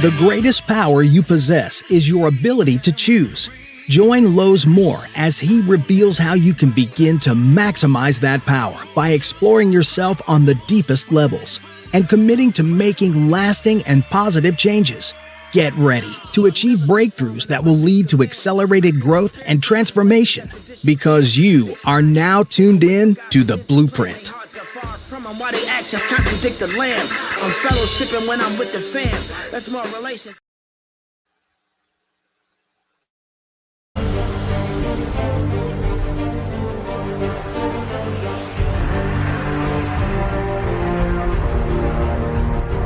The greatest power you possess is your ability to choose. Join Lowe's Moore as he reveals how you can begin to maximize that power by exploring yourself on the deepest levels and committing to making lasting and positive changes. Get ready to achieve breakthroughs that will lead to accelerated growth and transformation, because you are now tuned in to The Blueprint. Why they actions contradict the lamb. I'm fellowshipping when I'm with the fam. That's more relations.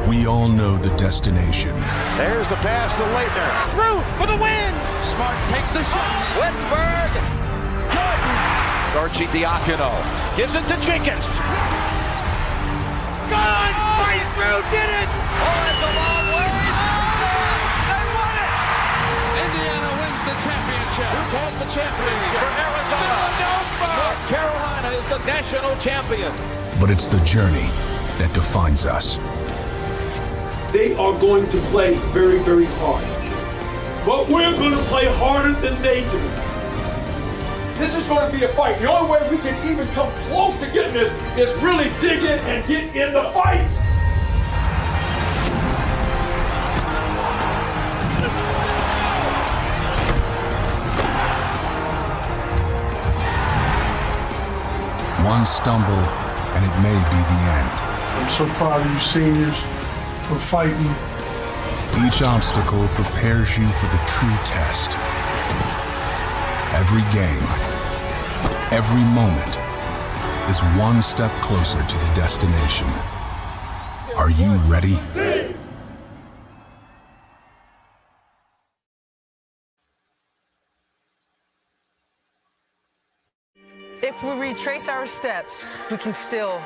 We all know the destination. There's the pass to Leitner. Through for the win. Smart takes the shot. Whittenberg. Jordan. Archie Diacono gives it to Jenkins. Gone! Drew did it! Oh, it's a long way. They won it! Indiana wins the championship. Who has the championship? For Arizona. North Carolina is the national champion. But it's the journey that defines us. They are going to play very, very hard. But we're going to play harder than they do. This is going to be a fight. The only way we can even come close to getting this is really dig in and get in the fight. One stumble, and it may be the end. I'm so proud of you seniors for fighting. Each obstacle prepares you for the true test. Every game, every moment is one step closer to the destination. Are you ready? If we retrace our steps, we can still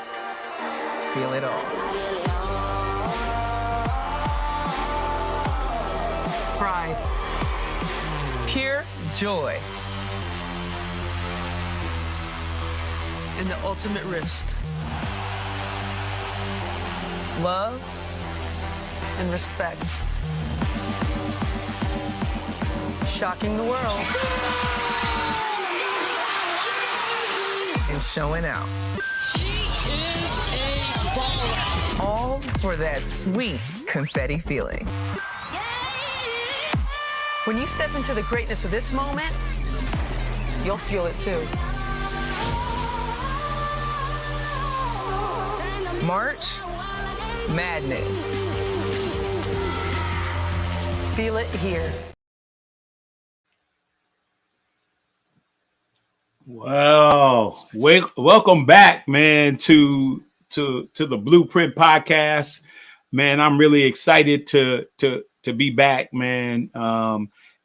feel it all. Pride. Pure joy. And the ultimate risk. Love and respect. Shocking the world. And showing out. All for that sweet confetti feeling. When you step into the greatness of this moment, you'll feel it too. March Madness. Feel it here. Well, welcome back, man, to the Blueprint podcast. Man, I'm really excited to be back, man.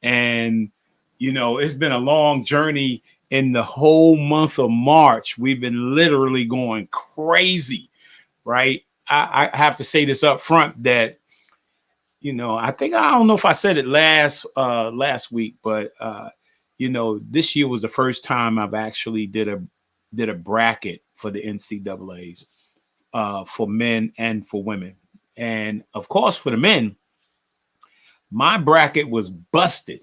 And you know, it's been a long journey. In the whole month of March, we've been literally going crazy, right? I have to say this up front that, you know, I don't know if I said it last week, but you know, this year was the first time I've actually did a bracket for the NCAAs for men and for women. And of course, for the men, my bracket was busted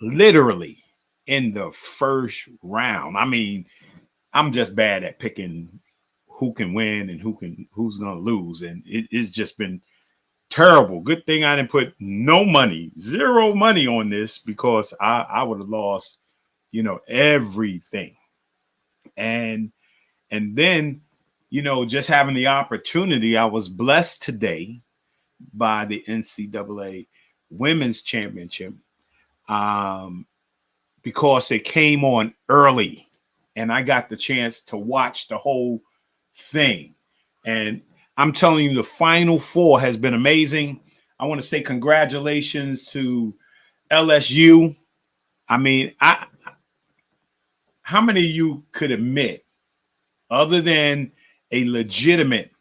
literally in the first round. I mean, I'm just bad at picking who can win and who's going to lose. And it's just been terrible. Good thing I didn't put zero money on this, because I would have lost, you know, everything. And then, you know, just having the opportunity, I was blessed today by the NCAA Women's Championship because it came on early and I got the chance to watch the whole thing. And I'm telling you, the Final Four has been amazing. I want to say congratulations to LSU. I mean, how many of you could admit, other than a legitimate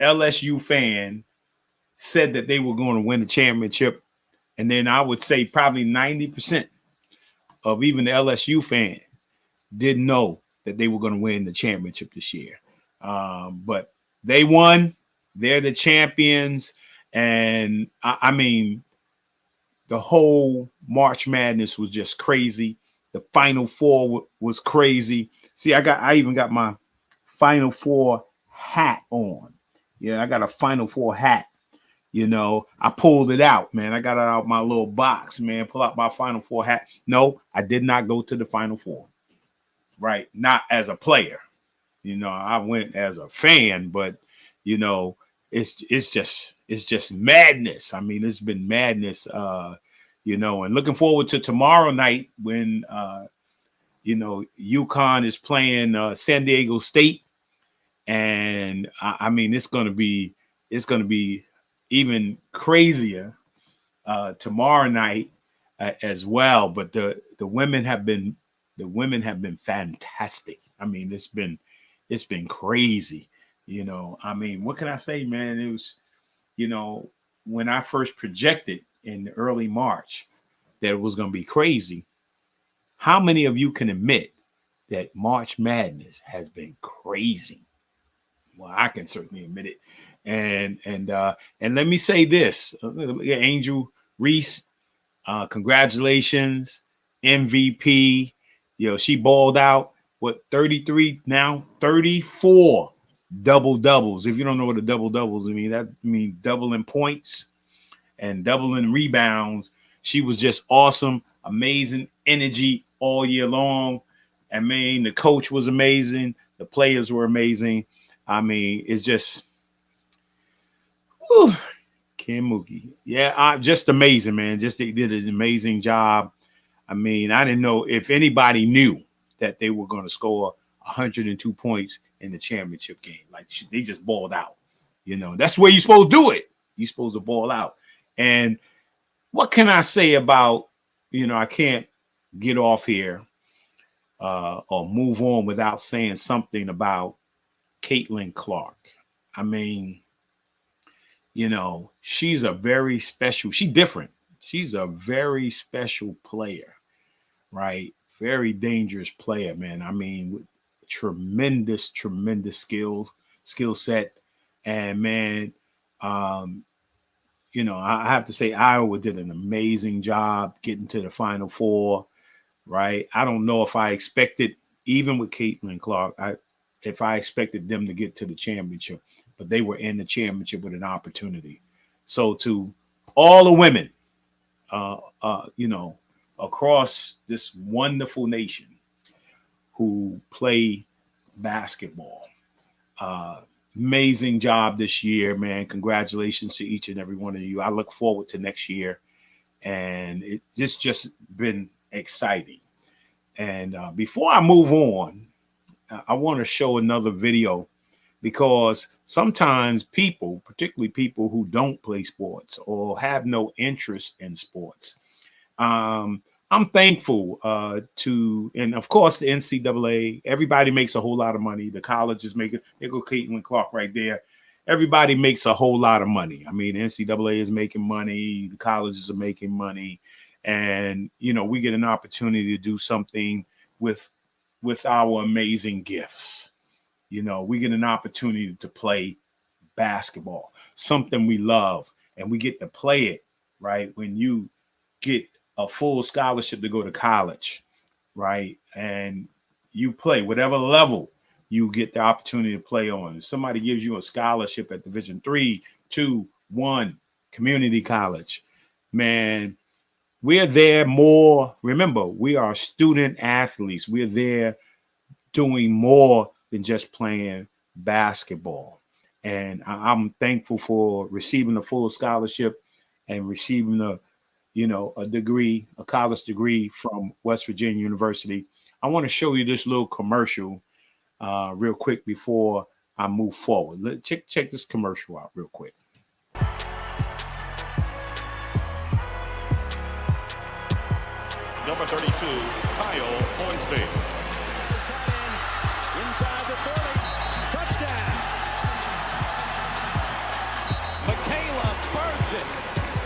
LSU fan, said that they were going to win the championship? And then I would say probably 90% of even the LSU fan didn't know that they were going to win the championship this year. But they won. They're the champions. And I mean, the whole March Madness was just crazy. The Final Four was crazy. See, I even got my Final Four hat on. Yeah, I got a Final Four hat. You know, I pulled it out, man. I got it out my little box, man. Pull out my Final Four hat. No, I did not go to the Final Four. Right? Not as a player. You know, I went as a fan, but you know, it's just madness. I mean, it's been madness, you know, and looking forward to tomorrow night when you know, UConn is playing San Diego State. And I mean, it's gonna be even crazier tomorrow night as well. But the women have been fantastic. I mean, it's been crazy. You know, I mean, what can I say, man? It was, you know, when I first projected in early March that it was going to be crazy. How many of you can admit that March Madness has been crazy? Well, I can certainly admit it. And let me say this, Angel Reese, congratulations, MVP. You know, she balled out, what, 33 now, 34 double-doubles. If you don't know what a double-doubles mean, that means doubling points and doubling rebounds. She was just awesome, amazing energy all year long. I mean, the coach was amazing. The players were amazing. I mean, it's just, whew, Kim Mookie. Yeah, just amazing, man. Just they did an amazing job. I mean, I didn't know if anybody knew that they were going to score 102 points in the championship game. Like, they just balled out. You know, that's the way you're supposed to do it. You're supposed to ball out. And what can I say about, you know, I can't get off here or move on without saying something about Caitlin Clark. I mean, you know, she's a very special, she's different. She's a very special player, right? Very dangerous player, man. I mean, with tremendous skill set. And man, you know, I have to say Iowa did an amazing job getting to the Final Four, right? I don't know if I expected, even with Caitlin Clark, if I expected them to get to the championship, but they were in the championship with an opportunity. So to all the women, you know, across this wonderful nation who play basketball, amazing job this year, man. Congratulations to each and every one of you. I look forward to next year, and it's just been exciting. And before I move on, I want to show another video, because sometimes people, particularly people who don't play sports or have no interest in sports, I'm thankful to, and of course, the NCAA. Everybody makes a whole lot of money. The colleges making, there go Caitlin Clark right there. Everybody makes a whole lot of money. I mean, the NCAA is making money. The colleges are making money. And, you know, we get an opportunity to do something with our amazing gifts. You know, we get an opportunity to play basketball, something we love, and we get to play it, right? When you get a full scholarship to go to college, right? And you play whatever level you get the opportunity to play on. If somebody gives you a scholarship at Division 3, 2, 1 community college, man, we're there more. Remember, we are student athletes. We're there doing more than just playing basketball. And I'm thankful for receiving a full scholarship and receiving a degree, a college degree from West Virginia University. I want to show you this little commercial real quick before I move forward. Check this commercial out real quick. Number 32, Kyle Hornsby. Inside the 30. Touchdown. Michaela Burgess.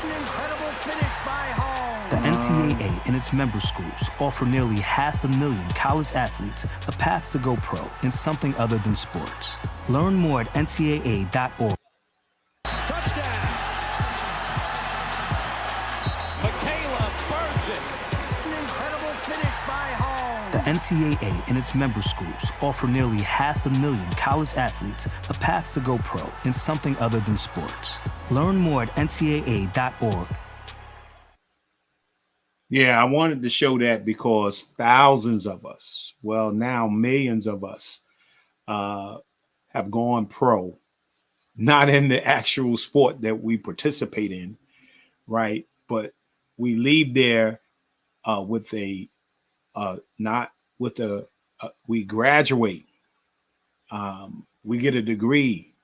An incredible finish by Hall. The NCAA and its member schools offer nearly 500,000 college athletes a path to go pro in something other than sports. Learn more at ncaa.org. Touchdown. The NCAA and its member schools offer nearly 500,000 college athletes a path to go pro in something other than sports. Learn more at ncaa.org. Yeah, I wanted to show that because thousands of us, well, now millions of us, have gone pro, not in the actual sport that we participate in, right? But we leave there with a, not with a, we graduate, we get a degree,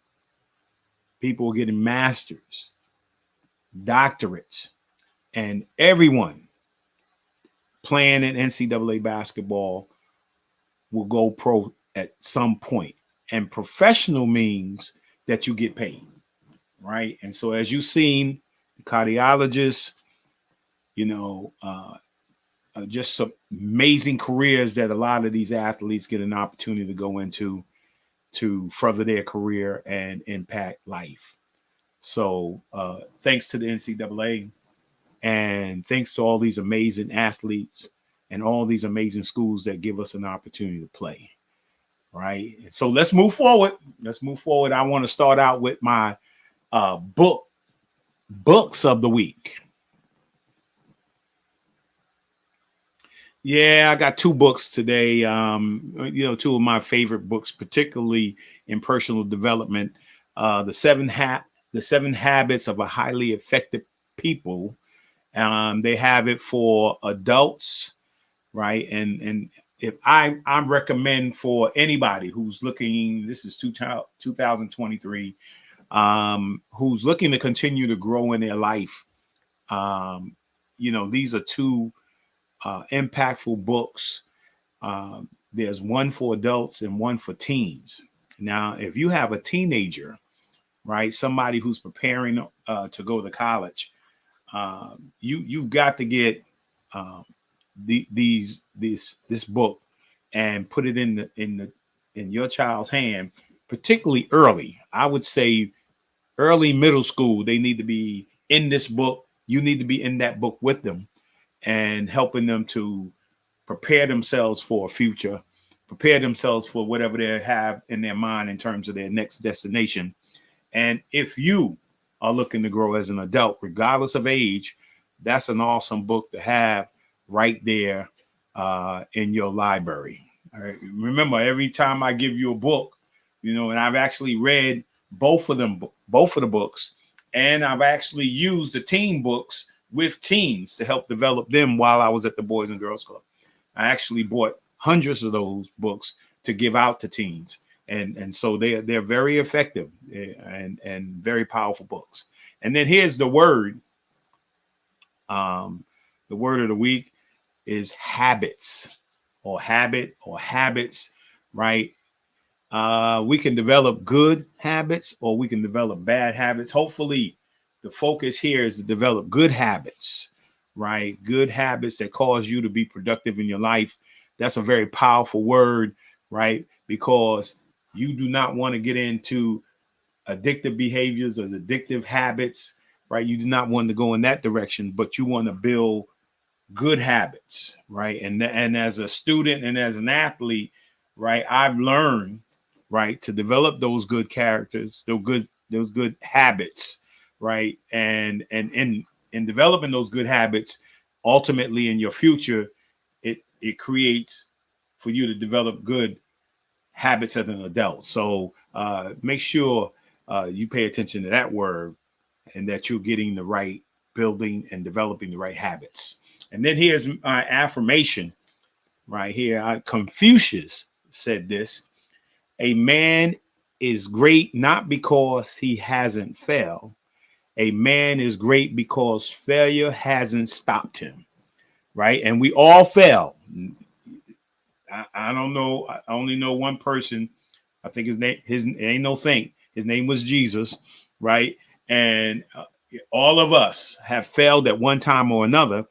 people getting masters, doctorates, and everyone playing in NCAA basketball will go pro at some point. And professional means that you get paid, right? And so as you've seen, cardiologists, just some amazing careers that a lot of these athletes get an opportunity to go into to further their career and impact life. So thanks to the NCAA and thanks to all these amazing athletes and all these amazing schools that give us an opportunity to play. Right. So let's move forward. I want to start out with my books of the week. Yeah, I got two books today. Two of my favorite books, particularly in personal development. The seven Habits of a Highly Effective People. They have it for adults, right? And if I recommend for anybody who's looking, this is 2023, who's looking to continue to grow in their life. These are two impactful books. There's one for adults and one for teens. Now, if you have a teenager, right, somebody who's preparing to go to college, you've got to get this book and put it in your child's hand, particularly early. I would say early middle school, they need to be in this book. You need to be in that book with them and helping them to prepare themselves for a future, prepare themselves for whatever they have in their mind in terms of their next destination. And if you are looking to grow as an adult, regardless of age, that's an awesome book to have right there in your library. All right. Remember, every time I give you a book, and I've actually read both of the books, and I've actually used the teen books with teens to help develop them while I was at the Boys and Girls Club. I actually bought hundreds of those books to give out to teens. And so they're very effective and very powerful books. And then here's the word. The word of the week is habits or habits, right? We can develop good habits or we can develop bad habits. Hopefully the focus here is to develop good habits, right? Good habits that cause you to be productive in your life. That's a very powerful word, right? Because you do not want to get into addictive behaviors or addictive habits, right? You do not want to go in that direction, but you want to build good habits, right? And as a student and as an athlete, right, I've learned, right, to develop those good characters, those good habits, right? And in developing those good habits, ultimately in your future, it creates for you to develop good habits as an adult. So make sure you pay attention to that word and that you're getting the right building and developing the right habits. And then here's my affirmation right here. Confucius said this: a man is great not because he hasn't failed. A man is great because failure hasn't stopped him. Right. And we all fail. I don't know. I only know one person. I think his name was Jesus. Right. And all of us have failed at one time or another,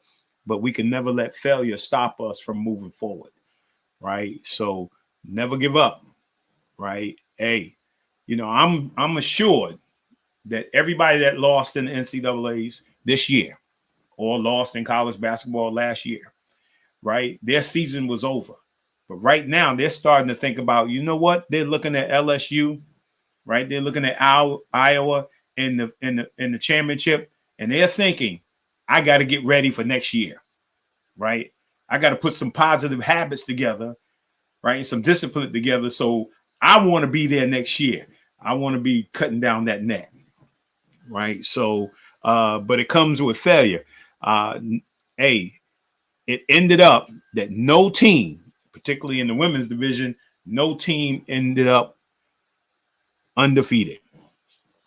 but we can never let failure stop us from moving forward. Right. So never give up. Right. Hey, I'm assured that everybody that lost in the NCAAs this year or lost in college basketball last year, right? Their season was over. But right now they're starting to think about, you know what? They're looking at LSU, right? They're looking at Iowa in the championship, and they're thinking, I got to get ready for next year, right? I got to put some positive habits together, right? And some discipline together. So I want to be there next year. I want to be cutting down that net, right? So, but it comes with failure. It ended up that no team, particularly in the women's division, no team ended up undefeated,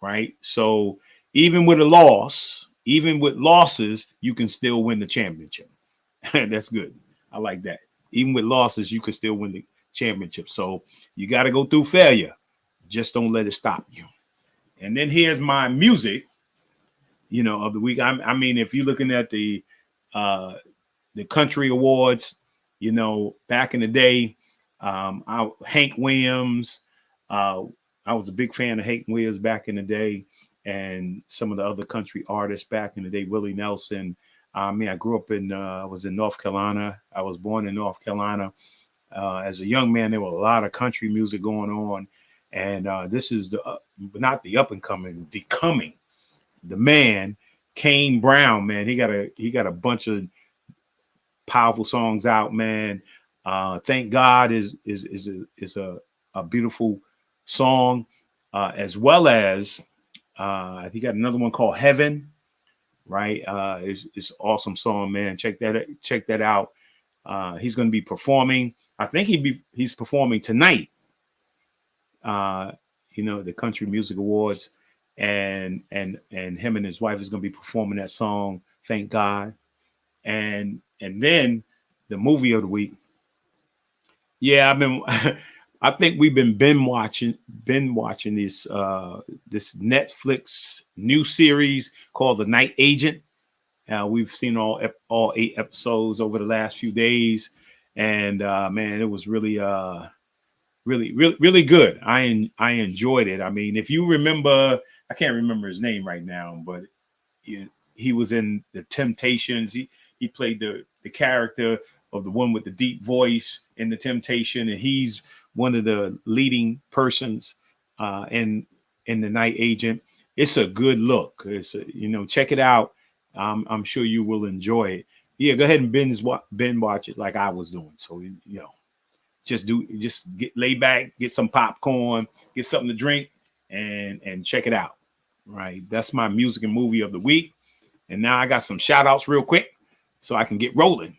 right? So even with a loss, even with losses, you can still win the championship. That's good. I like that. Even with losses, you can still win the championship. So you got to go through failure. Just don't let it stop you. And then here's my music, of the week. I mean, if you're looking at the country awards, back in the day, Hank Williams, I was a big fan of Hank Williams back in the day, and some of the other country artists back in the day, Willie Nelson. I grew up I was in North Carolina. I was born in North Carolina. As a young man, there were a lot of country music going on. And this is not the up and coming, the man, Kane Brown, man. He got a bunch of powerful songs out, man. Thank God is a beautiful song, as well as he got another one called Heaven, right? It's awesome song, man. Check that out. He's going to be performing. I think he's performing tonight. The Country Music Awards, and him and his wife is going to be performing that song, Thank God. And then the movie of the week. Yeah, I think we've been binge watching this Netflix new series called The Night Agent. We've seen all 8 episodes over the last few days, and man, it was really good. I enjoyed it. I mean, if you remember, I can't remember his name right now, but he was in The Temptations. He played the character of the one with the deep voice in The Temptation, and he's one of the leading persons in The Night Agent. It's a good look. It's check it out. I'm sure you will enjoy it. Yeah, go ahead and binge watch it like I was doing. So just get lay back, get some popcorn, get something to drink, and check it out. Right. That's my music and movie of the week. And now I got some shout outs real quick so I can get rolling.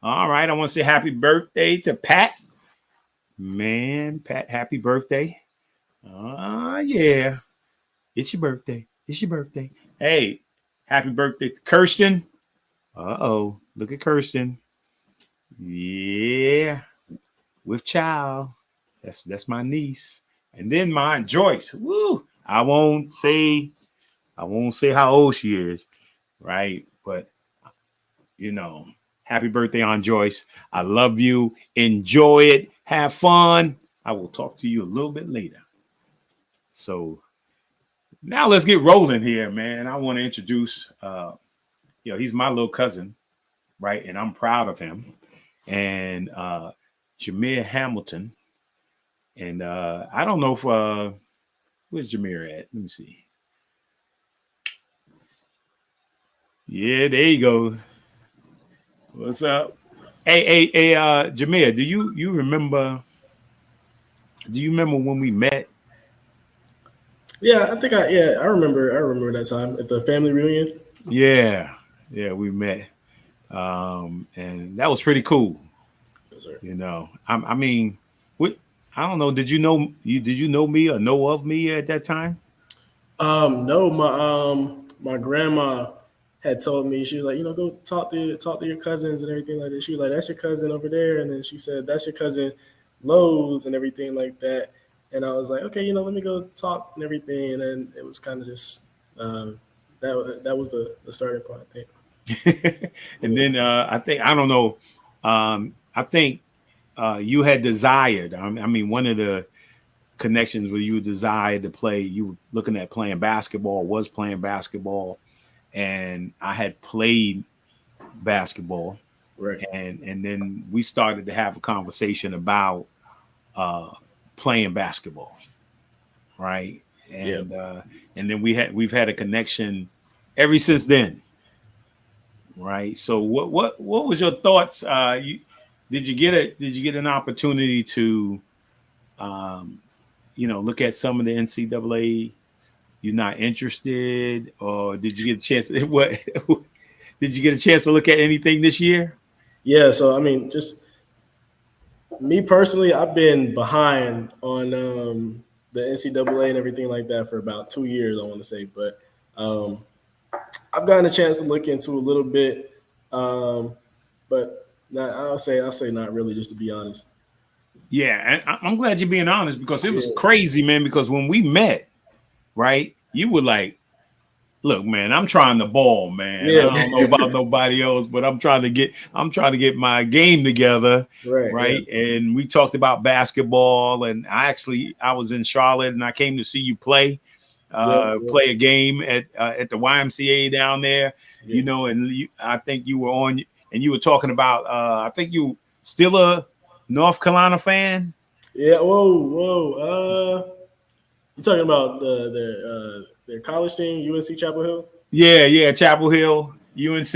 All right. I want to say happy birthday to Pat. Man, Pat, happy birthday. Yeah. It's your birthday. Hey, happy birthday to Kirsten. Look at Kirsten. Yeah, with child. That's my niece. And then mine, Joyce. Woo! I won't say how old she is, right? But happy birthday on Joyce. I love you. Enjoy it. Have fun. I will talk to you a little bit later. So now let's get rolling here, man. I want to introduce he's my little cousin, right? And I'm proud of him. And Jahmir Hamilton. And I don't know if where's Jahmir at? Let me see. Yeah, there you go. What's up? Hey, Jahmir, do you remember when we met? Yeah, I remember that time at the family reunion. Yeah, we met. And that was pretty cool. Yes, sir. I don't know. Did you know me or know of me at that time? No, my grandma had told me, she was like, go talk to your cousins and everything like that. She was like, that's your cousin over there. And then she said, that's your cousin Lowe's and everything like that. And I was like, okay, let me go talk and everything. And then it was kind of just, that was the starting point, I think. And then I don't know. I think you had desired. One of the connections where you desired to play, you were looking at playing basketball, and I had played basketball. Right. And then we started to have a conversation about playing basketball, right? And then we've had a connection ever since then, right? So what was your thoughts? Did you get an opportunity to look at some of the NCAA? You're not interested, or did you get a chance? What did you get a chance to look at anything this year? Yeah, so I mean, just me personally, I've been behind on the NCAA and everything like that for about 2 years, I want to say. But I've gotten a chance to look into a little bit, but I'll say not really, just to be honest. Yeah, and I'm glad you're being honest, because it was crazy, man. Because when we met, right, you were like, "Look, man, I'm trying to ball, man. I don't know about nobody else, but I'm trying to get my game together, right?" Yeah. And we talked about basketball, and I was in Charlotte, and I came to see you play a game at the YMCA down there, and I think you were on, and you were talking about, I think you still a North Carolina fan. Yeah. Whoa. You talking about their college team, UNC Chapel Hill? Yeah, Chapel Hill, UNC.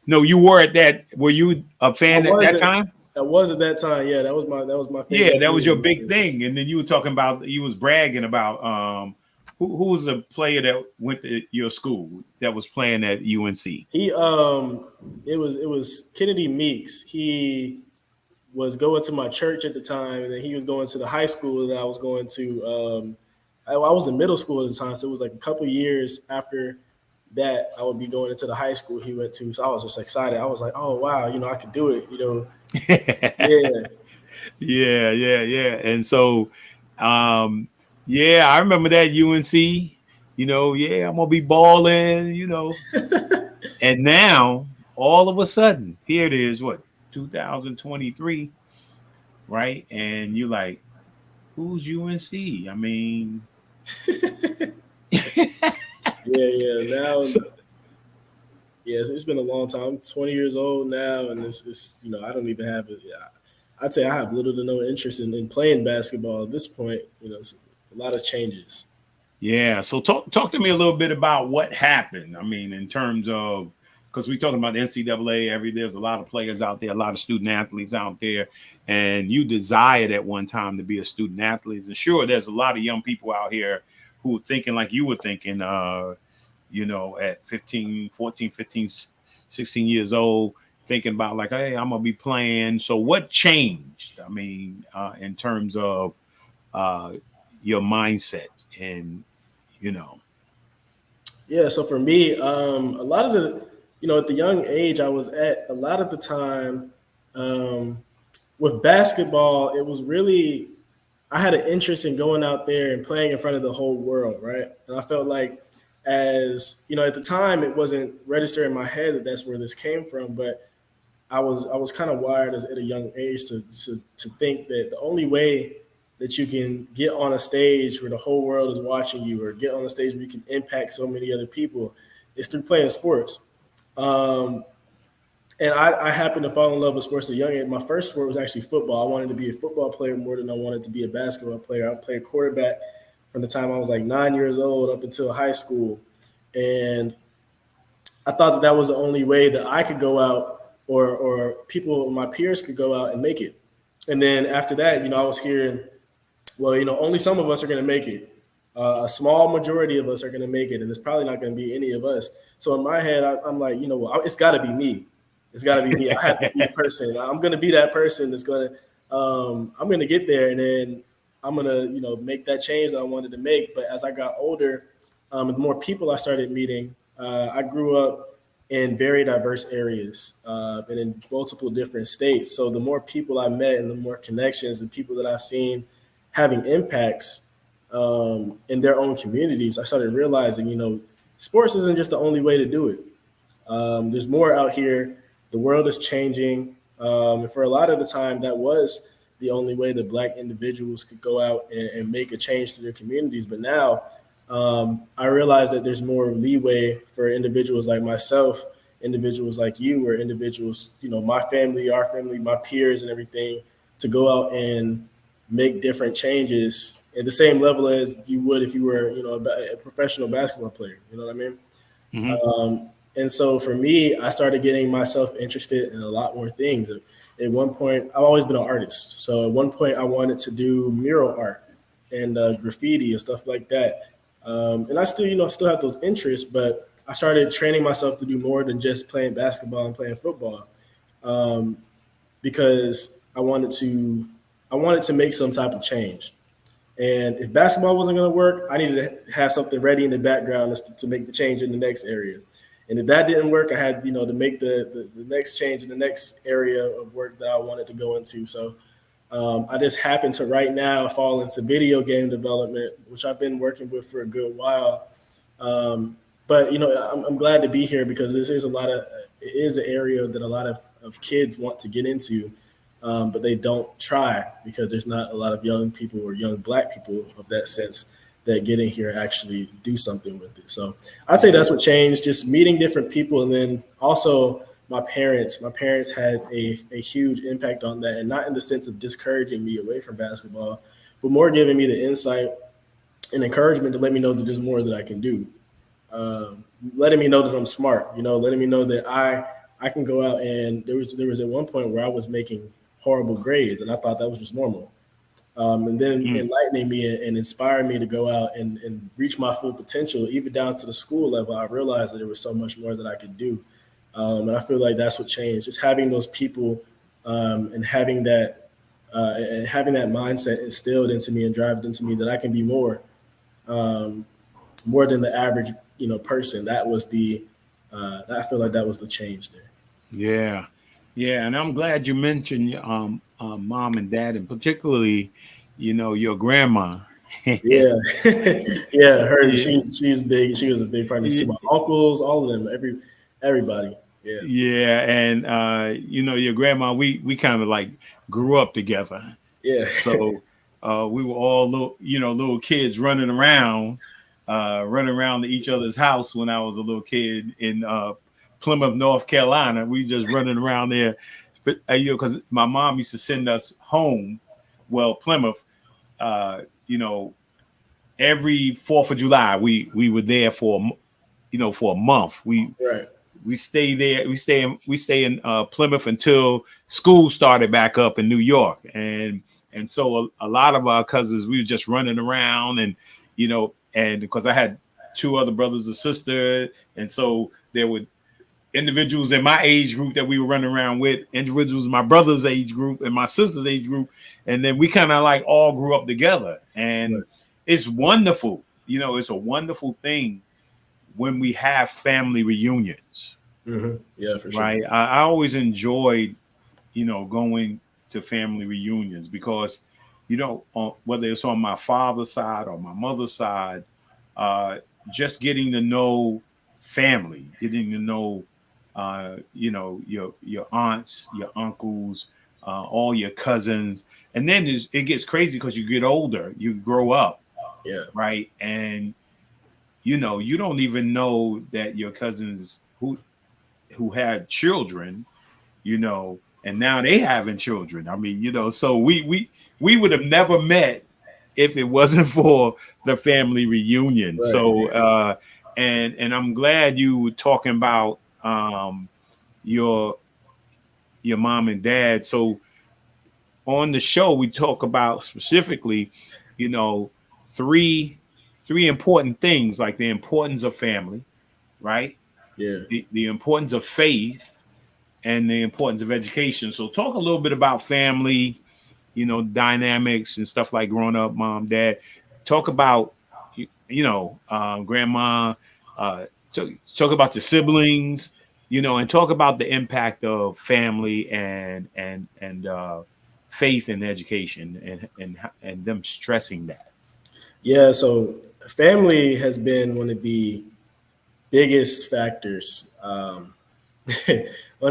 No, you were at that. Were you a fan at that time? I was at that time. Yeah, that was my favorite. Yeah, that was your big thing. And then you were talking about, you was bragging about who was the player that went to your school that was playing at UNC? It was Kennedy Meeks. He was going to my church at the time, and then he was going to the high school that I was going to. I was in middle school at the time, so it was like a couple years after that I would be going into the high school he went to. So I was just excited. I was like, "Oh wow, I could do it." Yeah. And so, I remember that UNC. I'm gonna be balling. And now all of a sudden, here it is. What? 2023, right? And you're like, who's UNC? I mean, now, it's been a long time. I'm 20 years old now, and it's I don't even have it. I'd say I have little to no interest in playing basketball at this point. It's a lot of changes. Yeah. So talk to me a little bit about what happened. I mean, in terms of, because we're talking about the NCAA, there's a lot of players out there, a lot of student athletes out there, and you desired at one time to be a student athlete. And sure, there's a lot of young people out here who are thinking like you were thinking, at 14, 15, 16 years old, thinking about like, hey, I'm going to be playing. So what changed? I mean, in terms of your mindset and, Yeah, so for me, a lot of the, at the young age I was at, a lot of the time with basketball, it was really, I had an interest in going out there and playing in front of the whole world, right? And I felt like at the time, it wasn't registered in my head that that's where this came from, but I was kind of wired at a young age to think that the only way that you can get on a stage where the whole world is watching you, or get on a stage where you can impact so many other people, is through playing sports. And I happened to fall in love with sports at a young age. My first sport was actually football. I wanted to be a football player more than I wanted to be a basketball player. I played quarterback from the time I was like 9 years old up until high school. And I thought that was the only way that I could go out, or people, my peers, could go out and make it. And then after that, I was hearing, well, only some of us are going to make it. A small majority of us are going to make it, and it's probably not going to be any of us. So in my head, I'm like, it's got to be me. It's got to be me. I have to be the person. I'm going to be that person that's going to, I'm going to get there, and then I'm going to, make that change that I wanted to make. But as I got older, the more people I started meeting, I grew up in very diverse areas and in multiple different states. So the more people I met and the more connections and people that I've seen having impacts in their own communities, I started realizing, sports isn't just the only way to do it. There's more out here. The world is changing. And for a lot of the time, that was the only way that Black individuals could go out and make a change to their communities. But now I realize that there's more leeway for individuals like myself individuals like you or individuals, my family, our family, my peers and everything, to go out and make different changes at the same level as you would if you were, a professional basketball player. You know what I mean? Mm-hmm. And so for me, I started getting myself interested in a lot more things. At one point, I've always been an artist. So at one point, I wanted to do mural art and graffiti and stuff like that. And I still, still have those interests, but I started training myself to do more than just playing basketball and playing football, because I wanted to make some type of change. And if basketball wasn't going to work, I needed to have something ready in the background to make the change in the next area. And if that didn't work, I had, to make the next change in the next area of work that I wanted to go into. So I just happened to right now fall into video game development, which I've been working with for a good while. But, I'm glad to be here because it is an area that a lot of kids want to get into. But they don't try because there's not a lot of young people or young Black people of that sense that get in here and actually do something with it. So I'd say that's what changed, just meeting different people. And then also my parents had a huge impact on that, and not in the sense of discouraging me away from basketball, but more giving me the insight and encouragement to let me know that there's more that I can do. Letting me know that I'm smart, letting me know that I can go out, and there was at one point where I was making horrible grades, and I thought that was just normal. And then enlightening me and inspiring me to go out and reach my full potential, even down to the school level, I realized that there was so much more that I could do. And I feel like that's what changed, just having those people and having that mindset instilled into me and driven into me that I can be more than the average, person. That was I feel like that was the change there. Yeah. Yeah. And I'm glad you mentioned mom and dad, and particularly, your grandma. Yeah. Yeah. Her, she's big. She was a big part of this too. My uncles, all of them, everybody. Yeah. Yeah. And, your grandma, we kind of like grew up together. Yeah. So we were all little kids running around to each other's house when I was a little kid in Plymouth, North Carolina. We just running around there, but because my mom used to send us home. Well, Plymouth, every 4th of July, we were there for a month. We stay there. We stay in Plymouth until school started back up in New York, and so a lot of our cousins, we were just running around, and and because I had 2 other brothers and sisters, and so there were individuals in my age group that we were running around with, individuals in my brother's age group and my sister's age group, and then we kind of like all grew up together, and it's wonderful. It's a wonderful thing when we have family reunions. Mm-hmm. Yeah, for sure. Right. I always enjoyed, going to family reunions because, whether it's on my father's side or my mother's side, just getting to know family, getting to know, your aunts, your uncles, all your cousins. And then it gets crazy because you get older, you grow up. Yeah. Right. And, you don't even know that your cousins who had children, and now they having children. I mean, so we would have never met if it wasn't for the family reunion. Right. So, and I'm glad you were talking about your mom and dad. So on the show, we talk about specifically, three important things, like the importance of family, right? Yeah. The importance of faith and the importance of education. So talk a little bit about family, dynamics and stuff like growing up, mom, dad. Talk about, grandma, talk about the siblings, and talk about the impact of family and faith and education and them stressing that. Yeah. So family has been one of the biggest factors, one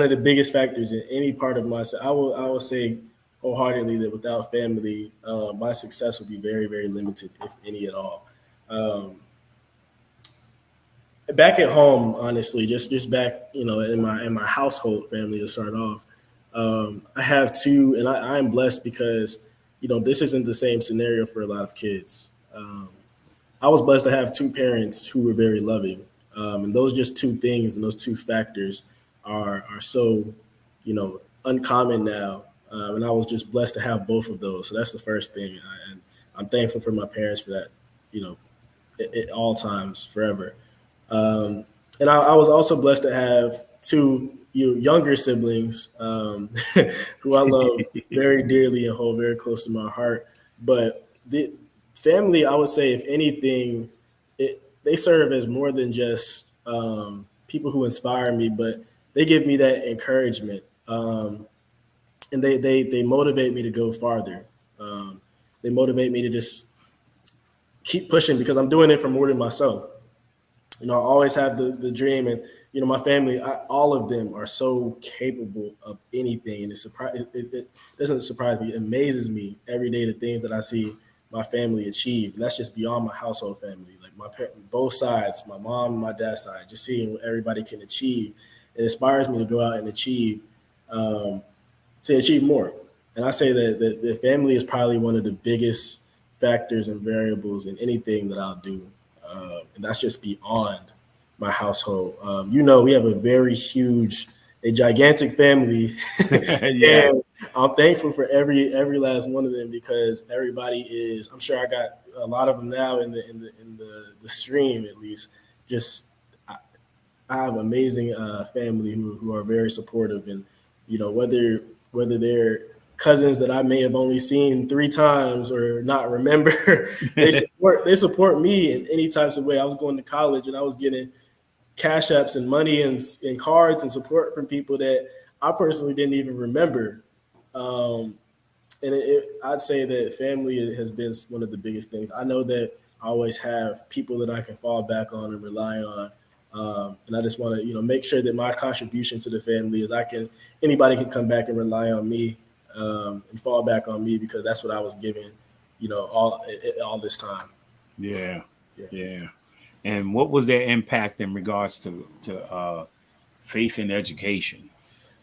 of the biggest factors in any part of myself. I will say wholeheartedly that without family, my success would be very, very limited, if any at all. Back at home, honestly, just back, in my household family to start off, I have two, and I am blessed because, this isn't the same scenario for a lot of kids. I was blessed to have two parents who were very loving, and those just two things and those two factors are so, uncommon now. And I was just blessed to have both of those. So that's the first thing, and I'm thankful for my parents for that, at all times, forever. And I was also blessed to have two younger siblings who I love very dearly and hold very close to my heart. But the family, I would say, if anything, they serve as more than just people who inspire me, but they give me that encouragement, and they motivate me to go farther. They motivate me to just keep pushing because I'm doing it for more than myself. I always have the dream, and my family, all of them are so capable of anything, and it doesn't surprise me. It amazes me every day the things that I see my family achieve, and that's just beyond my household family. Like both sides, my mom and my dad's side, just seeing what everybody can achieve, it inspires me to go out and achieve more. And I say that the family is probably one of the biggest factors and variables in anything that I'll do. And that's just beyond my household. We have a gigantic family. Yes. And I'm thankful for every last one of them because everybody is, I'm sure I got a lot of them now in the stream, at least. Just, I have amazing family who are very supportive, and, whether they're cousins that I may have only seen 3 times or not remember, they support me in any types of way. I was going to college and I was getting cash apps and money and cards and support from people that I personally didn't even remember. And I'd say that family has been one of the biggest things. I know that I always have people that I can fall back on and rely on. And I just want to, make sure that my contribution to the family is anybody can come back and rely on me. And fall back on me because that's what I was given, all this time. Yeah. And what was their impact in regards to faith and education?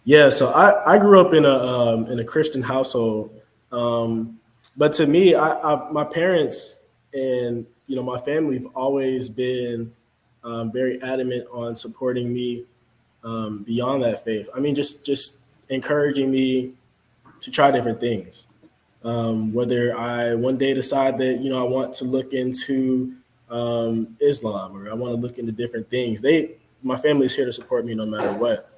Yeah, so I grew up in a Christian household, but to me, my parents and my family have always been very adamant on supporting me beyond that faith. I mean, just encouraging me to try different things. Whether I one day decide that, I want to look into Islam or I want to look into different things. My family's here to support me no matter what.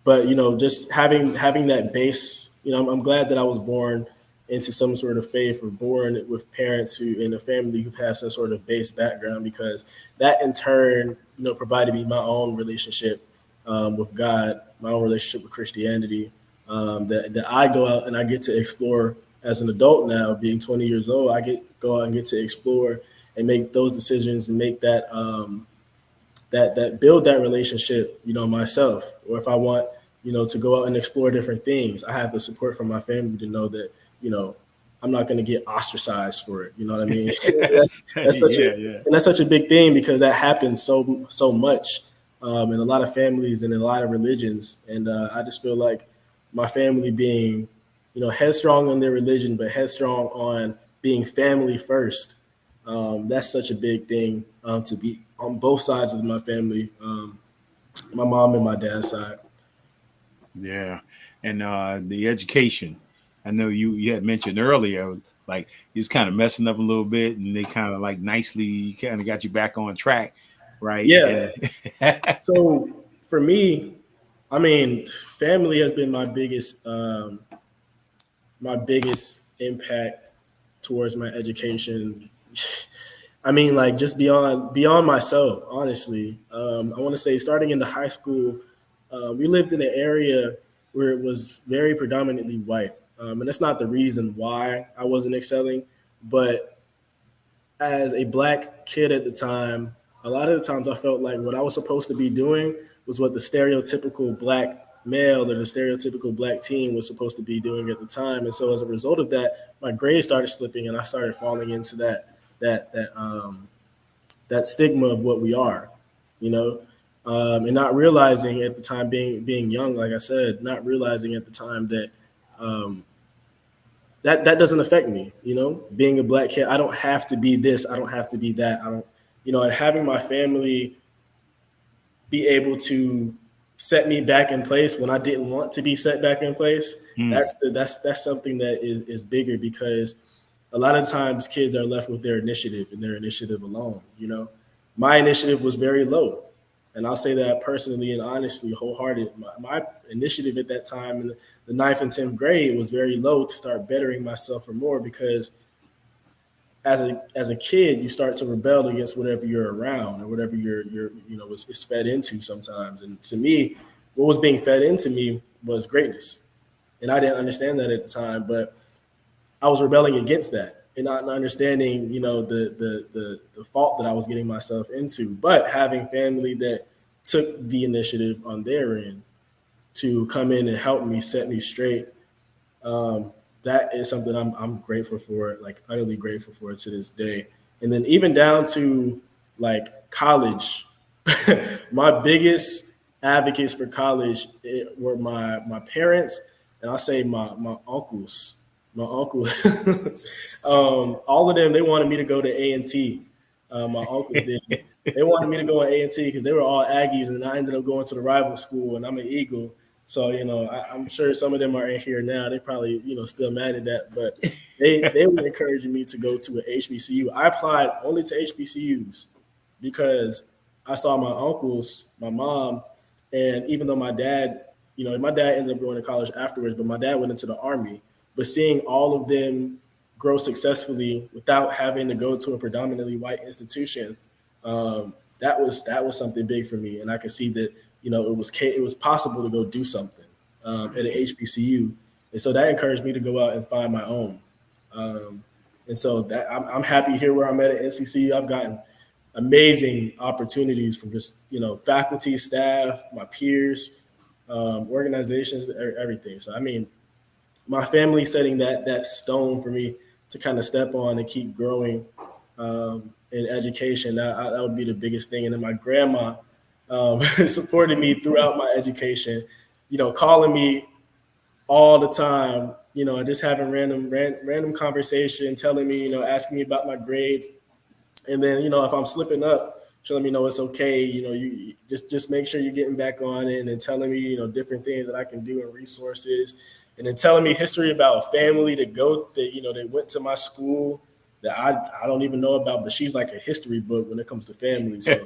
But, just having that base, I'm glad that I was born into some sort of faith or born with parents who in a family who've had some sort of base background, because that in turn, provided me my own relationship with God, my own relationship with Christianity. That I go out and I get to explore as an adult now, being 20 years old. I go out and get to explore and make those decisions and make that that build that relationship, myself. Or if I want, to go out and explore different things, I have the support from my family to know that, I'm not going to get ostracized for it. You know what I mean? That's such a big thing because that happens so much in a lot of families and in a lot of religions. And I just feel like my family being, headstrong on their religion, but headstrong on being family first. That's such a big thing to be on both sides of my family, my mom and my dad's side. Yeah. And the education, I know you had mentioned earlier, like you was kind of messing up a little bit and they kind of like nicely kind of got you back on track, right? Yeah. So for me, I mean, family has been my biggest impact towards my education. I mean, like just beyond myself, honestly. I want to say starting into high school, we lived in an area where it was very predominantly white. And that's not the reason why I wasn't excelling, but as a Black kid at the time, a lot of the times I felt like what I was supposed to be doing was what the stereotypical Black male or the stereotypical Black teen was supposed to be doing at the time. And so as a result of that, my grades started slipping and I started falling into that stigma of what we are, you know, and not realizing at the time, being young, like I said, not realizing at the time that that doesn't affect me, you know, being a Black kid. I don't have to be this. I don't have to be that. I don't, you know, and having my family be able to set me back in place when I didn't want to be set back in place. That's something that is bigger, because a lot of times kids are left with their initiative and their initiative alone. You know, my initiative was very low, and I'll say that personally and honestly, wholehearted. My initiative at that time in the 9th and 10th grade was very low to start bettering myself for more, because as a kid, you start to rebel against whatever you're around or whatever you're you know is fed into sometimes. And to me, what was being fed into me was greatness, and I didn't understand that at the time, but I was rebelling against that and not understanding, you know, the fault that I was getting myself into. But having family that took the initiative on their end to come in and help me set me straight, that is something I'm grateful for, like utterly grateful for to this day. And then even down to like college, my biggest advocates for college were my parents, and I'll say my uncles. My uncle, all of them, they wanted me to go to A&T. My uncles did. They wanted me to go to A&T because they were all Aggies, and I ended up going to the rival school, and I'm an Eagle. So, you know, I'm sure some of them are in here now. They probably, you know, still mad at that, but they were encouraging me to go to an HBCU. I applied only to HBCUs because I saw my uncles, my mom, and even though my dad, you know, my dad ended up going to college afterwards, but my dad went into the Army. But seeing all of them grow successfully without having to go to a predominantly white institution, that was something big for me. And I could see that, you know, it was possible to go do something at an HBCU. And so that encouraged me to go out and find my own. And so that I'm happy here where I'm at NCCU. I've gotten amazing opportunities from just, you know, faculty, staff, my peers, organizations, everything. So, I mean, my family setting that stone for me to kind of step on and keep growing in education, that would be the biggest thing. And then my grandma supported me throughout my education, you know, calling me all the time, you know, just having random conversation, telling me, you know, asking me about my grades. And then, you know, if I'm slipping up, she'll let me know it's okay. You know, you just make sure you're getting back on it, and then telling me, you know, different things that I can do and resources. And then telling me history about family that went to my school that I don't even know about, but she's like a history book when it comes to family. So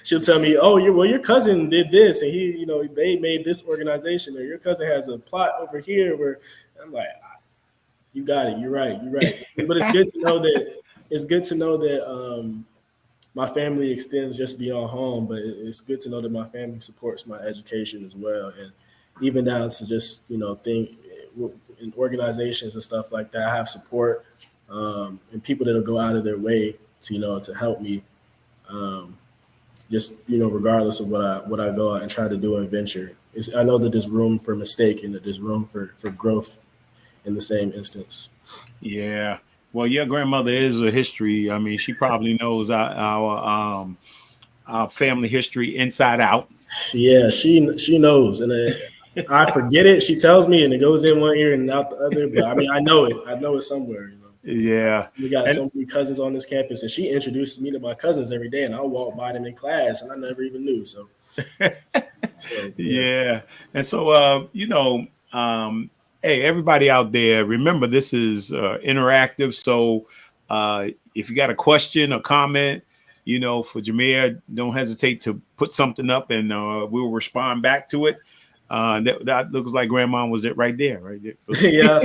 she'll tell me, oh, your cousin did this, and he, you know, they made this organization, or your cousin has a plot over here where I'm like, you got it, you're right. But it's good to know that my family extends just beyond home, but it's good to know that my family supports my education as well. And even down to just, you know, in organizations and stuff like that, I have support and people that'll go out of their way to, you know, to help me, just, you know, regardless of what I go out and try to do and venture. I know that there's room for mistake and that there's room for growth in the same instance. Yeah. Well, your grandmother is a history. I mean, she probably knows our family history inside out. Yeah, she knows, and I forget it. She tells me, and it goes in one ear and out the other. But I mean, I know it. I know it somewhere. You know. Yeah. We got so many cousins on this campus, and she introduces me to my cousins every day, and I'll walk by them in class, and I never even knew. So yeah. And so, you know, hey, everybody out there, remember this is interactive. So if you got a question or comment, you know, for Jahmir, don't hesitate to put something up, and we'll respond back to it. That looks like grandma was right there. Yeah.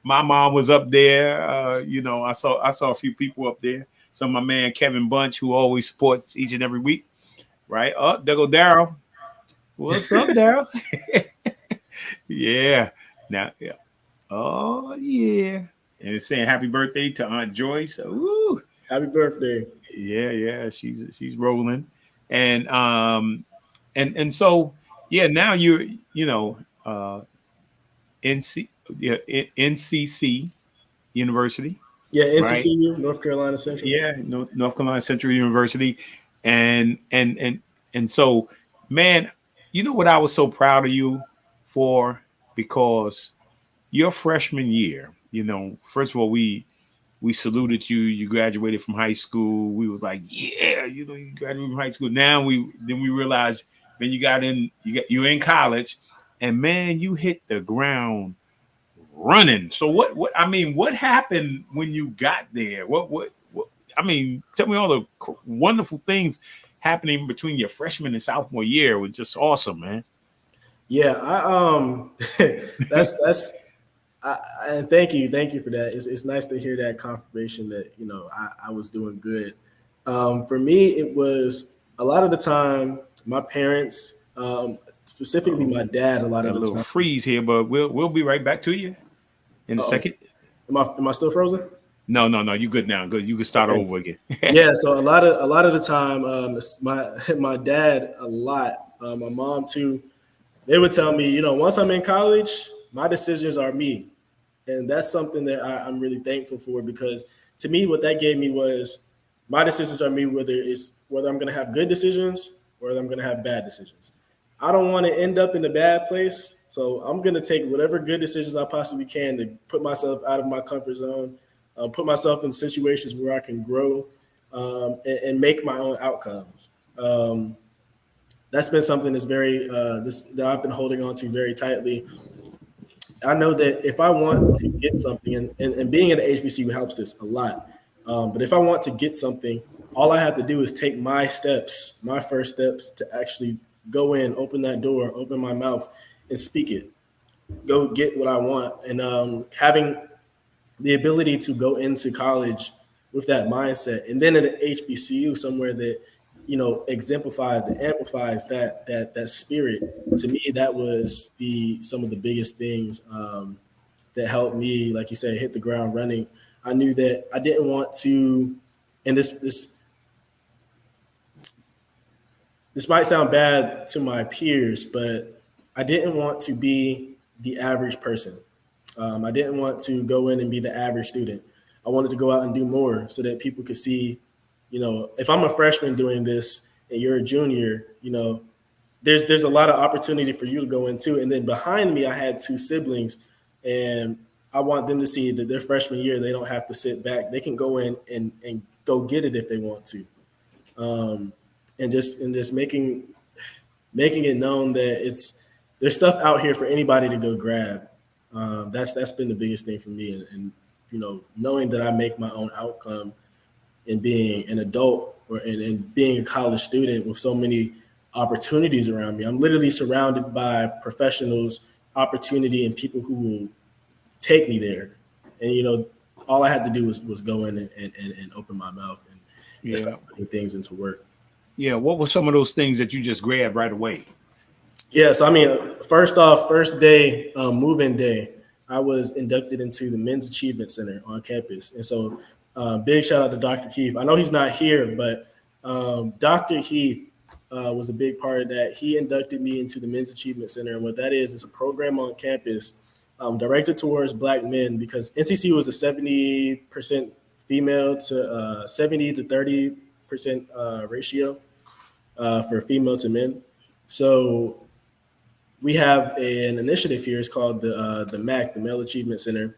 My mom was up there. You know, I saw a few people up there. So my man Kevin Bunch, who always supports each and every week, right? Oh, there go Daryl. What's up, Daryl? Yeah. Now, yeah. Oh yeah. And it's saying happy birthday to Aunt Joyce. Ooh. Happy birthday. Yeah. She's rolling. And so yeah, now you know, NCC University. Yeah, right? NCCU, North Carolina Central. Yeah, North Carolina Central University, and so, man, you know what I was so proud of you for, because your freshman year, first of all, we saluted you. You graduated from high school. We was like, yeah, you graduated from high school. Now we realized, man, you're in college, and man, you hit the ground running. So what happened when you got there? What I mean, tell me all the wonderful things happening between your freshman and sophomore year. It was just awesome, man. Yeah, that's and thank you for that. It's nice to hear that confirmation that I was doing good. For me, it was a lot of the time my parents, specifically my dad, a lot of Got a the little time. freeze here, but we'll be right back to you in a second. Am I still frozen? No, you good now. Good, you can start over again. Yeah, so a lot of the time, my dad a lot, my mom too. They would tell me, once I'm in college, my decisions are me. And that's something that I'm really thankful for, because to me, what that gave me was my decisions are me, whether I'm going to have good decisions or whether I'm going to have bad decisions. I don't want to end up in a bad place. So I'm going to take whatever good decisions I possibly can to put myself out of my comfort zone, put myself in situations where I can grow and make my own outcomes. That's been something that's that I've been holding on to very tightly. I know that if I want to get something, and being at the HBCU helps this a lot, but if I want to get something, all I have to do is take my first steps to actually go in, open that door, open my mouth, and speak it. Go get what I want. And having the ability to go into college with that mindset, and then at an HBCU somewhere that exemplifies and amplifies that spirit. To me, that was some of the biggest things that helped me, like you said, hit the ground running. I knew that I didn't want to, and this might sound bad to my peers, but I didn't want to be the average person. I didn't want to go in and be the average student. I wanted to go out and do more so that people could see, if I'm a freshman doing this and you're a junior, there's a lot of opportunity for you to go into. And then behind me, I had two siblings, and I want them to see that their freshman year, they don't have to sit back. They can go in and go get it if they want to. And just making it known that there's stuff out here for anybody to go grab. That's been the biggest thing for me. And knowing that I make my own outcome and being an adult and being a college student with so many opportunities around me. I'm literally surrounded by professionals, opportunity, and people who will take me there. And, all I had to do was go in and open my mouth and start putting things into work. Yeah. What were some of those things that you just grabbed right away? Yeah. So, first off, first day, move-in day, I was inducted into the Men's Achievement Center on campus. And so big shout out to Dr. Heath. I know he's not here, but Dr. Heath was a big part of that. He inducted me into the Men's Achievement Center. And what that is a program on campus directed towards Black men, because NCCU is a 70% female to 70 to 30% ratio for female to men. So we have an initiative here. It's called the MAC, the Male Achievement Center,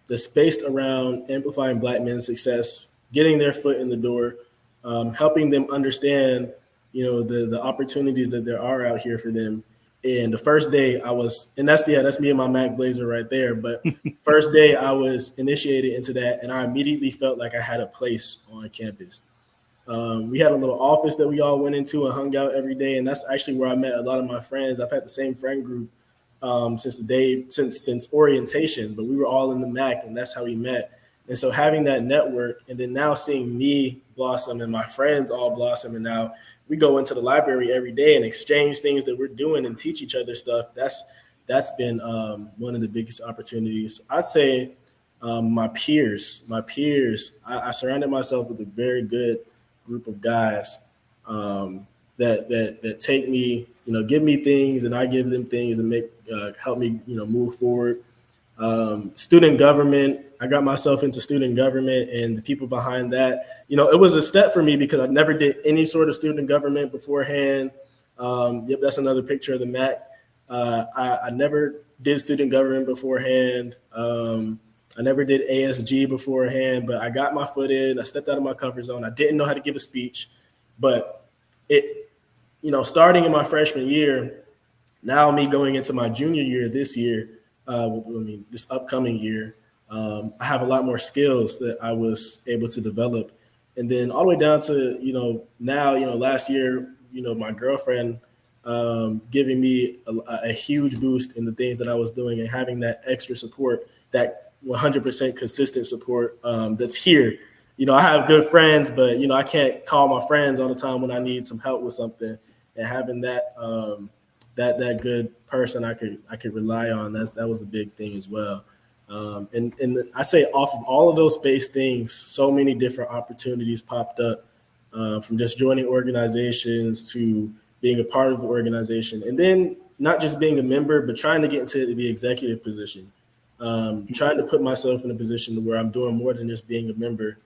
that's based around amplifying Black men's success, getting their foot in the door, helping them understand, the opportunities that there are out here for them. And the first day that's me and my Mac blazer right there. But first day I was initiated into that, and I immediately felt like I had a place on campus. We had a little office that we all went into and hung out every day, and that's actually where I met a lot of my friends. I've had the same friend group since orientation, but we were all in the MAC, and that's how we met. And so having that network, and then now seeing me blossom and my friends all blossom, and now we go into the library every day and exchange things that we're doing and teach each other stuff. That's been one of the biggest opportunities. I'd say my peers. I surrounded myself with a very good group of guys that take me, give me things and I give them things and help me, move forward. Student government, I got myself into student government, and the people behind that, it was a step for me because I never did any sort of student government beforehand. Yep, that's another picture of the Mac. I never did student government beforehand. I never did ASG beforehand, but I got my foot in. I stepped out of my comfort zone. I didn't know how to give a speech, but starting in my freshman year, now me going into my junior year this year, this upcoming year, I have a lot more skills that I was able to develop. And then all the way down to, now, last year, my girlfriend giving me a huge boost in the things that I was doing and having that extra support, that 100% consistent support that's here. I have good friends, but, I can't call my friends all the time when I need some help with something. And having that that good person I could rely on, that was a big thing as well. And I say off of all of those base things, so many different opportunities popped up from just joining organizations to being a part of the organization. And then not just being a member, but trying to get into the executive position, trying to put myself in a position where I'm doing more than just being a member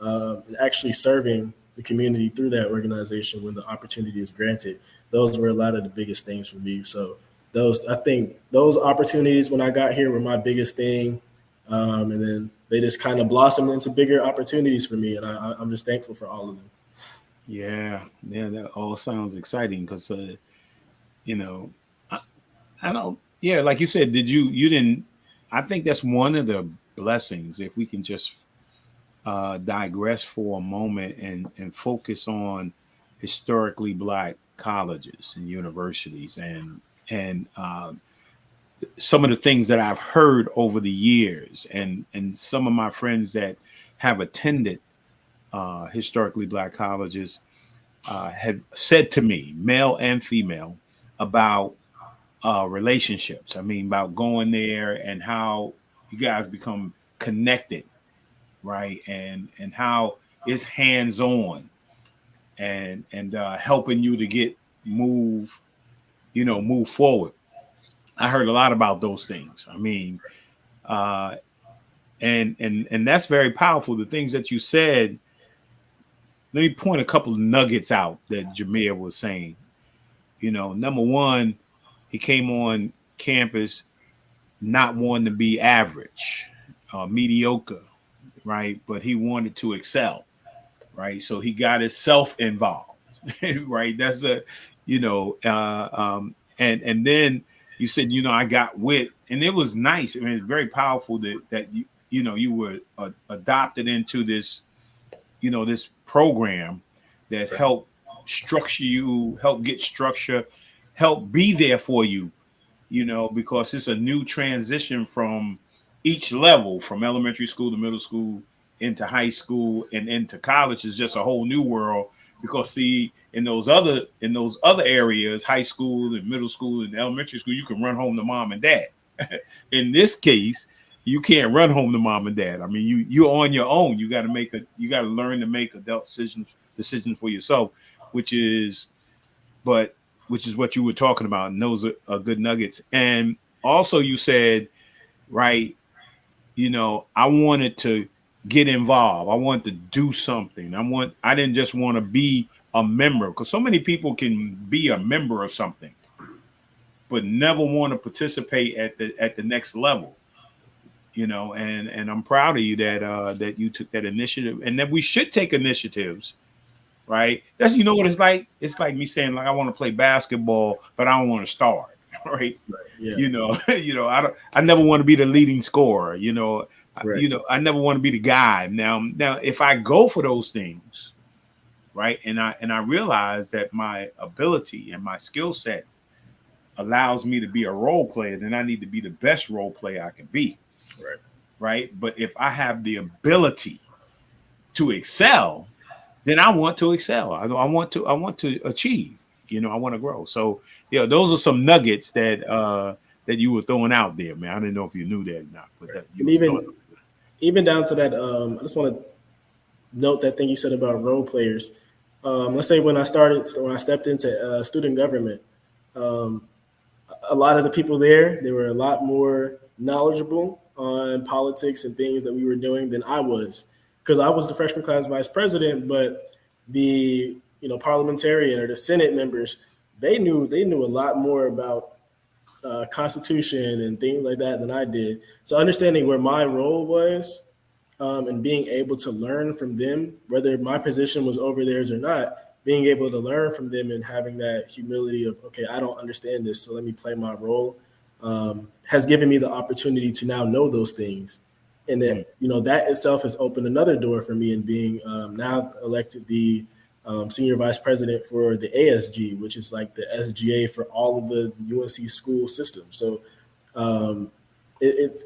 and actually serving the community through that organization when the opportunity is granted. Those were a lot of the biggest things for me. So I think those opportunities when I got here were my biggest thing. And then they just kind of blossomed into bigger opportunities for me. And I'm just thankful for all of them. Yeah, that all sounds exciting because, I don't, like you said, you didn't, I think that's one of the blessings, if we can just digress for a moment and focus on historically Black colleges and universities and some of the things that I've heard over the years and some of my friends that have attended historically Black colleges have said to me, male and female, about relationships. I mean, about going there and how you guys become connected, right? And how it's hands-on and helping you to move forward. I heard a lot about those things. I mean, and that's very powerful. The things that you said. Let me point a couple of nuggets out that Jahmir was saying. Number one, he came on campus not wanting to be average, mediocre, right? But he wanted to excel, right? So he got himself involved, right? That's and then you said, I got wit, and it was nice. I mean, it's very powerful that you were adopted into this, this program that helped structure you, help get structure, help be there for you, because it's a new transition from each level, from elementary school to middle school into high school and into college is just a whole new world. Because see, in those other areas, high school and middle school and elementary school, you can run home to mom and dad. In this case, you can't run home to mom and dad. I mean, you're on your own. You got to learn to make adult decisions for yourself, which is what you were talking about. And those are good nuggets. And also you said, right, I wanted to get involved. I wanted to do something. I didn't just want to be a member, because so many people can be a member of something, but never want to participate at the next level. And I'm proud of you that you took that initiative, and that we should take initiatives, right? That's what it's like. It's like me saying, like, I want to play basketball, but I don't want to start, right? Yeah. I never want to be the leading scorer. Right. I never want to be the guy. Now, if I go for those things, right, and I realize that my ability and my skill set allows me to be a role player, then I need to be the best role player I can be. Right. But if I have the ability to excel, then I want to excel. I want to achieve. I want to grow. So those are some nuggets that you were throwing out there, man. I didn't know if you knew that or not, but that even down to that, I just want to note that thing you said about role players. Let's say when I stepped into student government, a lot of the people there, they were a lot more knowledgeable on politics and things that we were doing than I was, because I was the freshman class vice president, but the parliamentarian or the Senate members, they knew a lot more about Constitution and things like that than I did. So understanding where my role was and being able to learn from them, whether my position was over theirs or not, being able to learn from them and having that humility of, okay, I don't understand this, so let me play my role, has given me the opportunity to now know those things. And that, that itself has opened another door for me in being now elected the senior vice president for the ASG, which is like the SGA for all of the UNC school system. So it's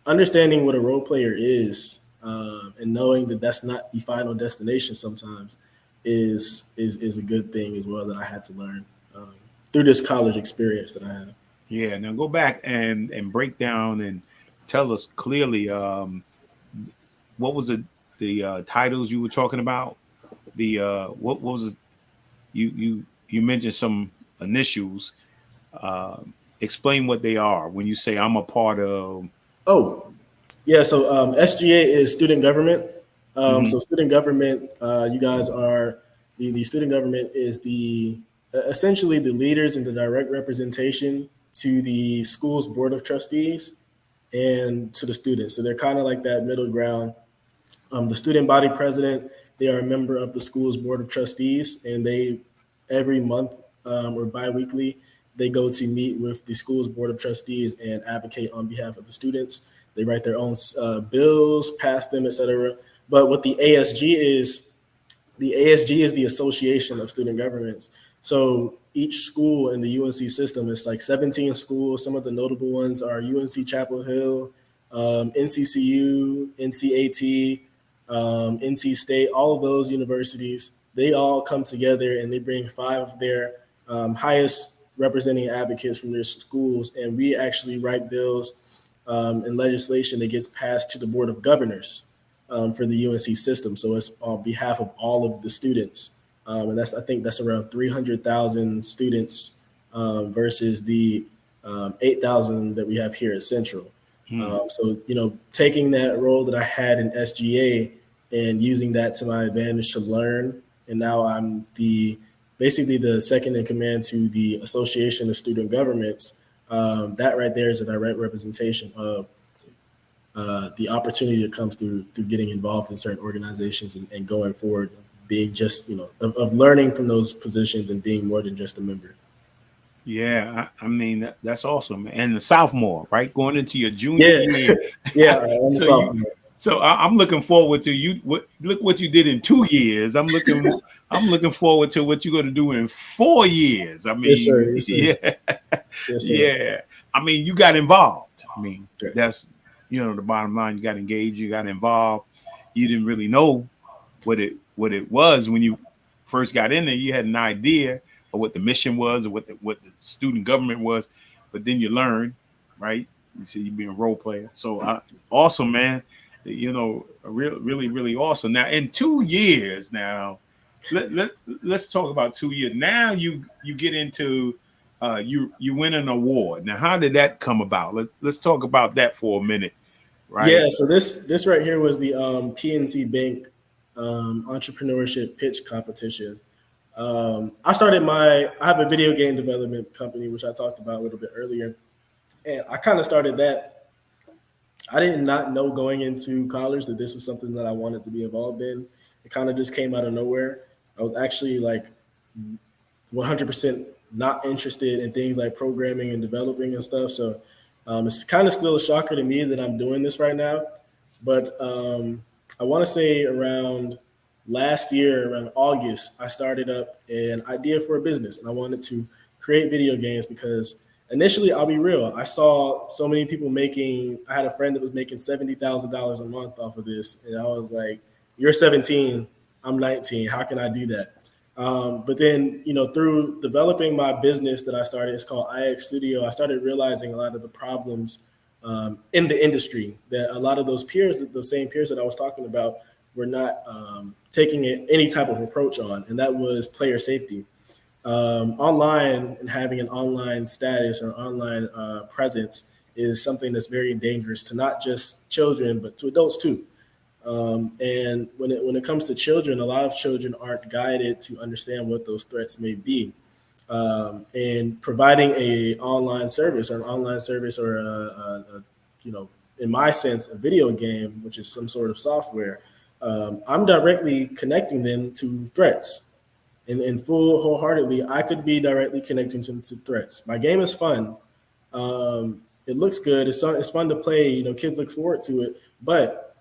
understanding what a role player is and knowing that that's not the final destination sometimes is a good thing as well that I had to learn through this college experience that I have. Yeah. Now go back and break down and tell us clearly what was the titles you were talking about? The what was it? You mentioned some initials. Explain what they are when you say I'm a part of. Oh, yeah. So SGA is student government. So student government, you guys are the student government is the essentially the leaders and the direct representation to the school's board of trustees and to the students. So they're kind of like that middle ground. The student body president, they are a member of the school's board of trustees, and they every month or biweekly, they go to meet with the school's board of trustees and advocate on behalf of the students. They write their own bills, pass them, etc. But what the ASG is the Association of Student Governments. So each school in the UNC system is like 17 schools. Some of the notable ones are UNC Chapel Hill, NCCU, NCAT, NC State, all of those universities. They all come together and they bring 5 of their highest representing advocates from their schools. And we actually write bills and legislation that gets passed to the Board of Governors for the UNC system. So it's on behalf of all of the students. And I think that's around 300,000 students versus the 8,000 that we have here at Central. So, taking that role that I had in SGA and using that to my advantage to learn. And now I'm basically the second in command to the Association of Student Governments. That right there is a direct representation of the opportunity that comes through getting involved in certain organizations and going forward, being just, of learning from those positions and being more than just a member. Yeah, I mean, that's awesome. And the sophomore, right? Going into your junior year. Yeah, I'm the sophomore. So I'm looking forward to you. Look what you did in 2 years. I'm looking forward to what you're going to do in 4 years. I mean, yes, sir. Yes, sir. Yeah, yes, sir. Yeah. I mean, you got involved. I mean, that's the bottom line. You got engaged. You got involved. You didn't really know what it was when you first got in there. You had an idea of what the mission was, or what the student government was, but then you learn, right? You see, you being a role player. So awesome, man. Really, really awesome. Now, in 2 years, now let's talk about 2 years. Now you get into you win an award. Now, how did that come about? Let's talk about that for a minute, right? Yeah. So this right here was the PNC Bank entrepreneurship pitch competition. I have a video game development company, which I talked about a little bit earlier. And I kind of started that. I did not know going into college that this was something that I wanted to be involved in. It kind of just came out of nowhere. I was actually like 100% not interested in things like programming and developing and stuff. So it's kind of still a shocker to me that I'm doing this right now. But I want to say around last year, around August, I started up an idea for a business, and I wanted to create video games because initially, I'll be real, I saw so many people I had a friend that was making $70,000 a month off of this, and I was like, you're 17, I'm 19, how can I do that? But then, through developing my business that I started, it's called IX Studio, I started realizing a lot of the problems in the industry that a lot of those peers, the same peers that I was talking about, were not taking any type of approach on, and that was player safety. Online and having an online status or online presence is something that's very dangerous to not just children, but to adults too. And when it comes to children, a lot of children aren't guided to understand what those threats may be. And providing an online service or in my sense, a video game, which is some sort of software, I'm directly connecting them to threats. And wholeheartedly, I could be directly connecting them to threats. My game is fun. It looks good. It's fun to play. Kids look forward to it. But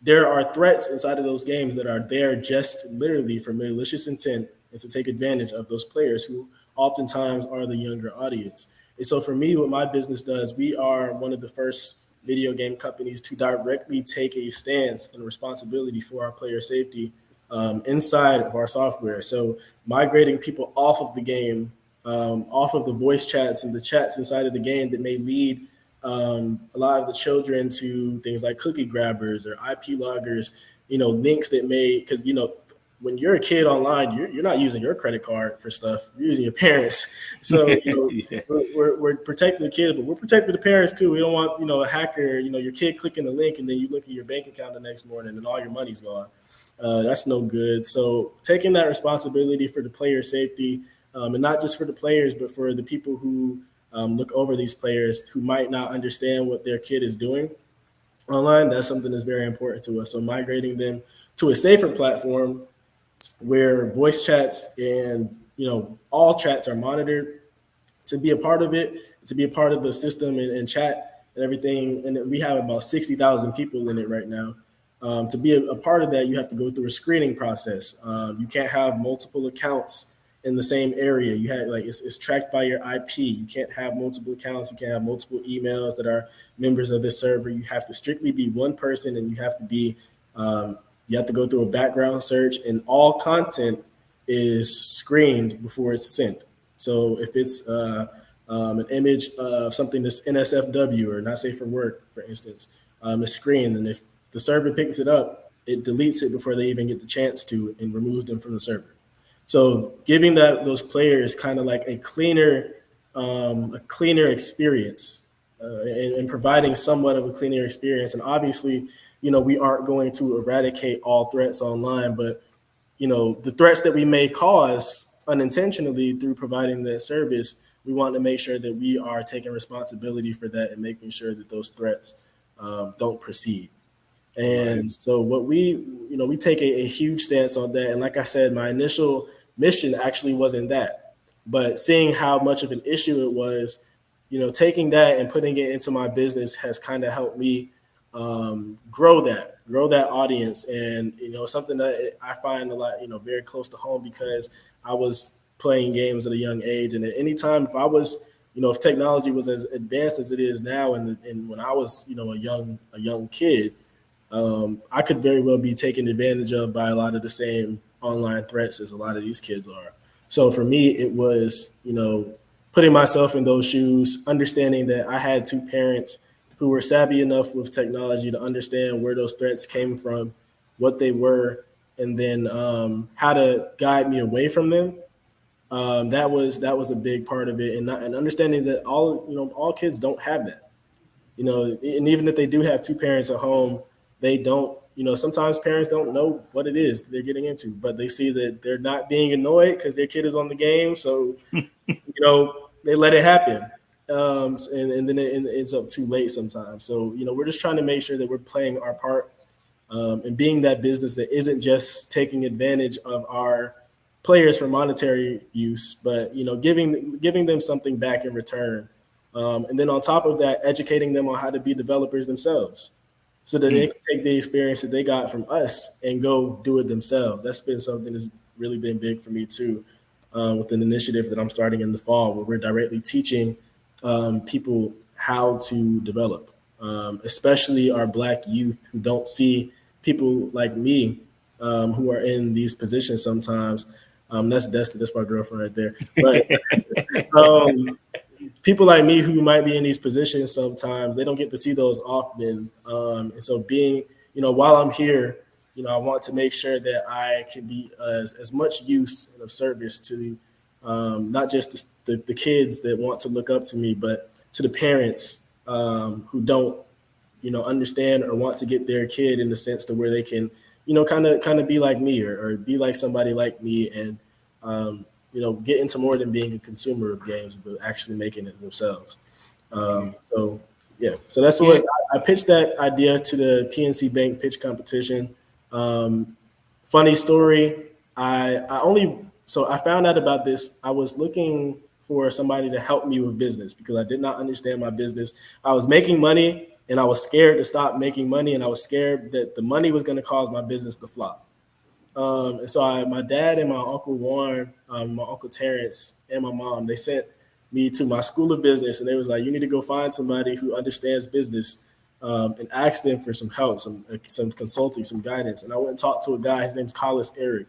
there are threats inside of those games that are there just literally for malicious intent and to take advantage of those players who oftentimes are the younger audience. And so for me, what my business does, we are one of the first video game companies to directly take a stance and responsibility for our player safety inside of our software. So migrating people off of the game, off of the voice chats and the chats inside of the game that may lead a lot of the children to things like cookie grabbers or IP loggers, links that may, because, when you're a kid online, you're not using your credit card for stuff. You're using your parents. So Yeah. we're protecting the kids, but we're protecting the parents too. We don't want a hacker, your kid clicking the link and then you look at your bank account the next morning and all your money's gone. That's no good. So taking that responsibility for the player safety, and not just for the players, but for the people who look over these players who might not understand what their kid is doing online, that's something that's very important to us. So migrating them to a safer platform where voice chats and all chats are monitored, to be a part of it, to be a part of the system and chat and everything. And we have about 60,000 people in it right now. To be a part of that, you have to go through a screening process. You can't have multiple accounts in the same area. You have it's tracked by your IP. You can't have multiple accounts. You can't have multiple emails that are members of this server. You have to strictly be one person, and you have to be you have to go through a background search, and all content is screened before it's sent. So if it's an image of something that's NSFW or not safe for work, for instance, it's screened, and if the server picks it up, it deletes it before they even get the chance to and removes them from the server. So giving those players kind of like a cleaner experience and providing somewhat of a cleaner experience. And obviously, we aren't going to eradicate all threats online, but, the threats that we may cause unintentionally through providing that service, we want to make sure that we are taking responsibility for that and making sure that those threats don't proceed. And so what we take a huge stance on that. And like I said, my initial mission actually wasn't that, but seeing how much of an issue it was, taking that and putting it into my business has kind of helped me grow that audience. And, something that I find a lot, very close to home, because I was playing games at a young age. And at any time, if I was, if technology was as advanced as it is now, and when I was, a young kid, I could very well be taken advantage of by a lot of the same online threats as a lot of these kids are. So for me, it was, putting myself in those shoes, understanding that I had two parents who were savvy enough with technology to understand where those threats came from, what they were, and then how to guide me away from them. That was a big part of it, and understanding that all kids don't have that. And even if they do have two parents at home, they don't, sometimes parents don't know what it is they're getting into, but they see that they're not being annoyed because their kid is on the game. So, they let it happen. And then it ends up too late sometimes. So, we're just trying to make sure that we're playing our part and being that business that isn't just taking advantage of our players for monetary use, but, giving them something back in return. And then on top of that, educating them on how to be developers themselves, so that they can take the experience that they got from us and go do it themselves. That's been something that's really been big for me too, with an initiative that I'm starting in the fall, where we're directly teaching people how to develop, especially our Black youth who don't see people like me who are in these positions sometimes. That's Dusty, that's my girlfriend right there. But people like me who might be in these positions sometimes, they don't get to see those often. And so being, while I'm here, I want to make sure that I can be as much use and of service to not just the kids that want to look up to me, but to the parents who don't, understand or want to get their kid in the sense to where they can, kind of be like me or be like somebody like me and, get into more than being a consumer of games, but actually making it themselves. So that's what I pitched that idea to the PNC Bank pitch competition. Funny story. I found out about this. I was looking for somebody to help me with business because I did not understand my business. I was making money and I was scared to stop making money, and I was scared that the money was going to cause my business to flop. And so my dad and my Uncle Warren, my Uncle Terrence, and my mom, they sent me to my school of business, and they was like, you need to go find somebody who understands business and ask them for some help, some consulting, some guidance. And I went and talked to a guy. His name's Collis Eric.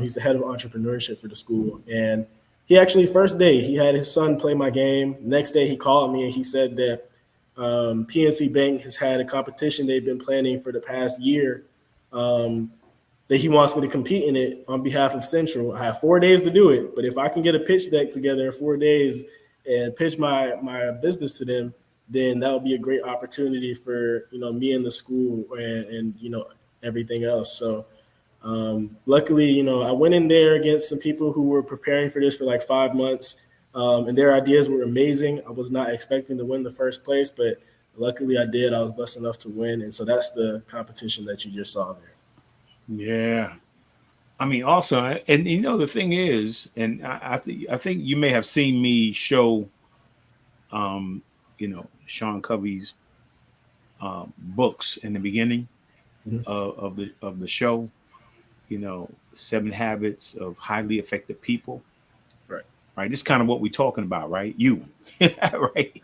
He's the head of entrepreneurship for the school. And he actually, first day, he had his son play my game. Next day, he called me and he said that PNC Bank has had a competition they've been planning for the past year that he wants me to compete in it on behalf of Central. I have 4 days to do it, but if I can get a pitch deck together in 4 days and pitch my business to them, then that would be a great opportunity for, me and the school and everything else. So luckily, I went in there against some people who were preparing for this for like 5 months, and their ideas were amazing. I was not expecting to win the first place, but luckily I did. I was blessed enough to win, and so that's the competition that you just saw there. Yeah. I mean, also, and the thing is, and I think you may have seen me show, Sean Covey's books in the beginning of the show, 7 Habits of Highly Effective People. Right. This is kind of what we're talking about, right? Right.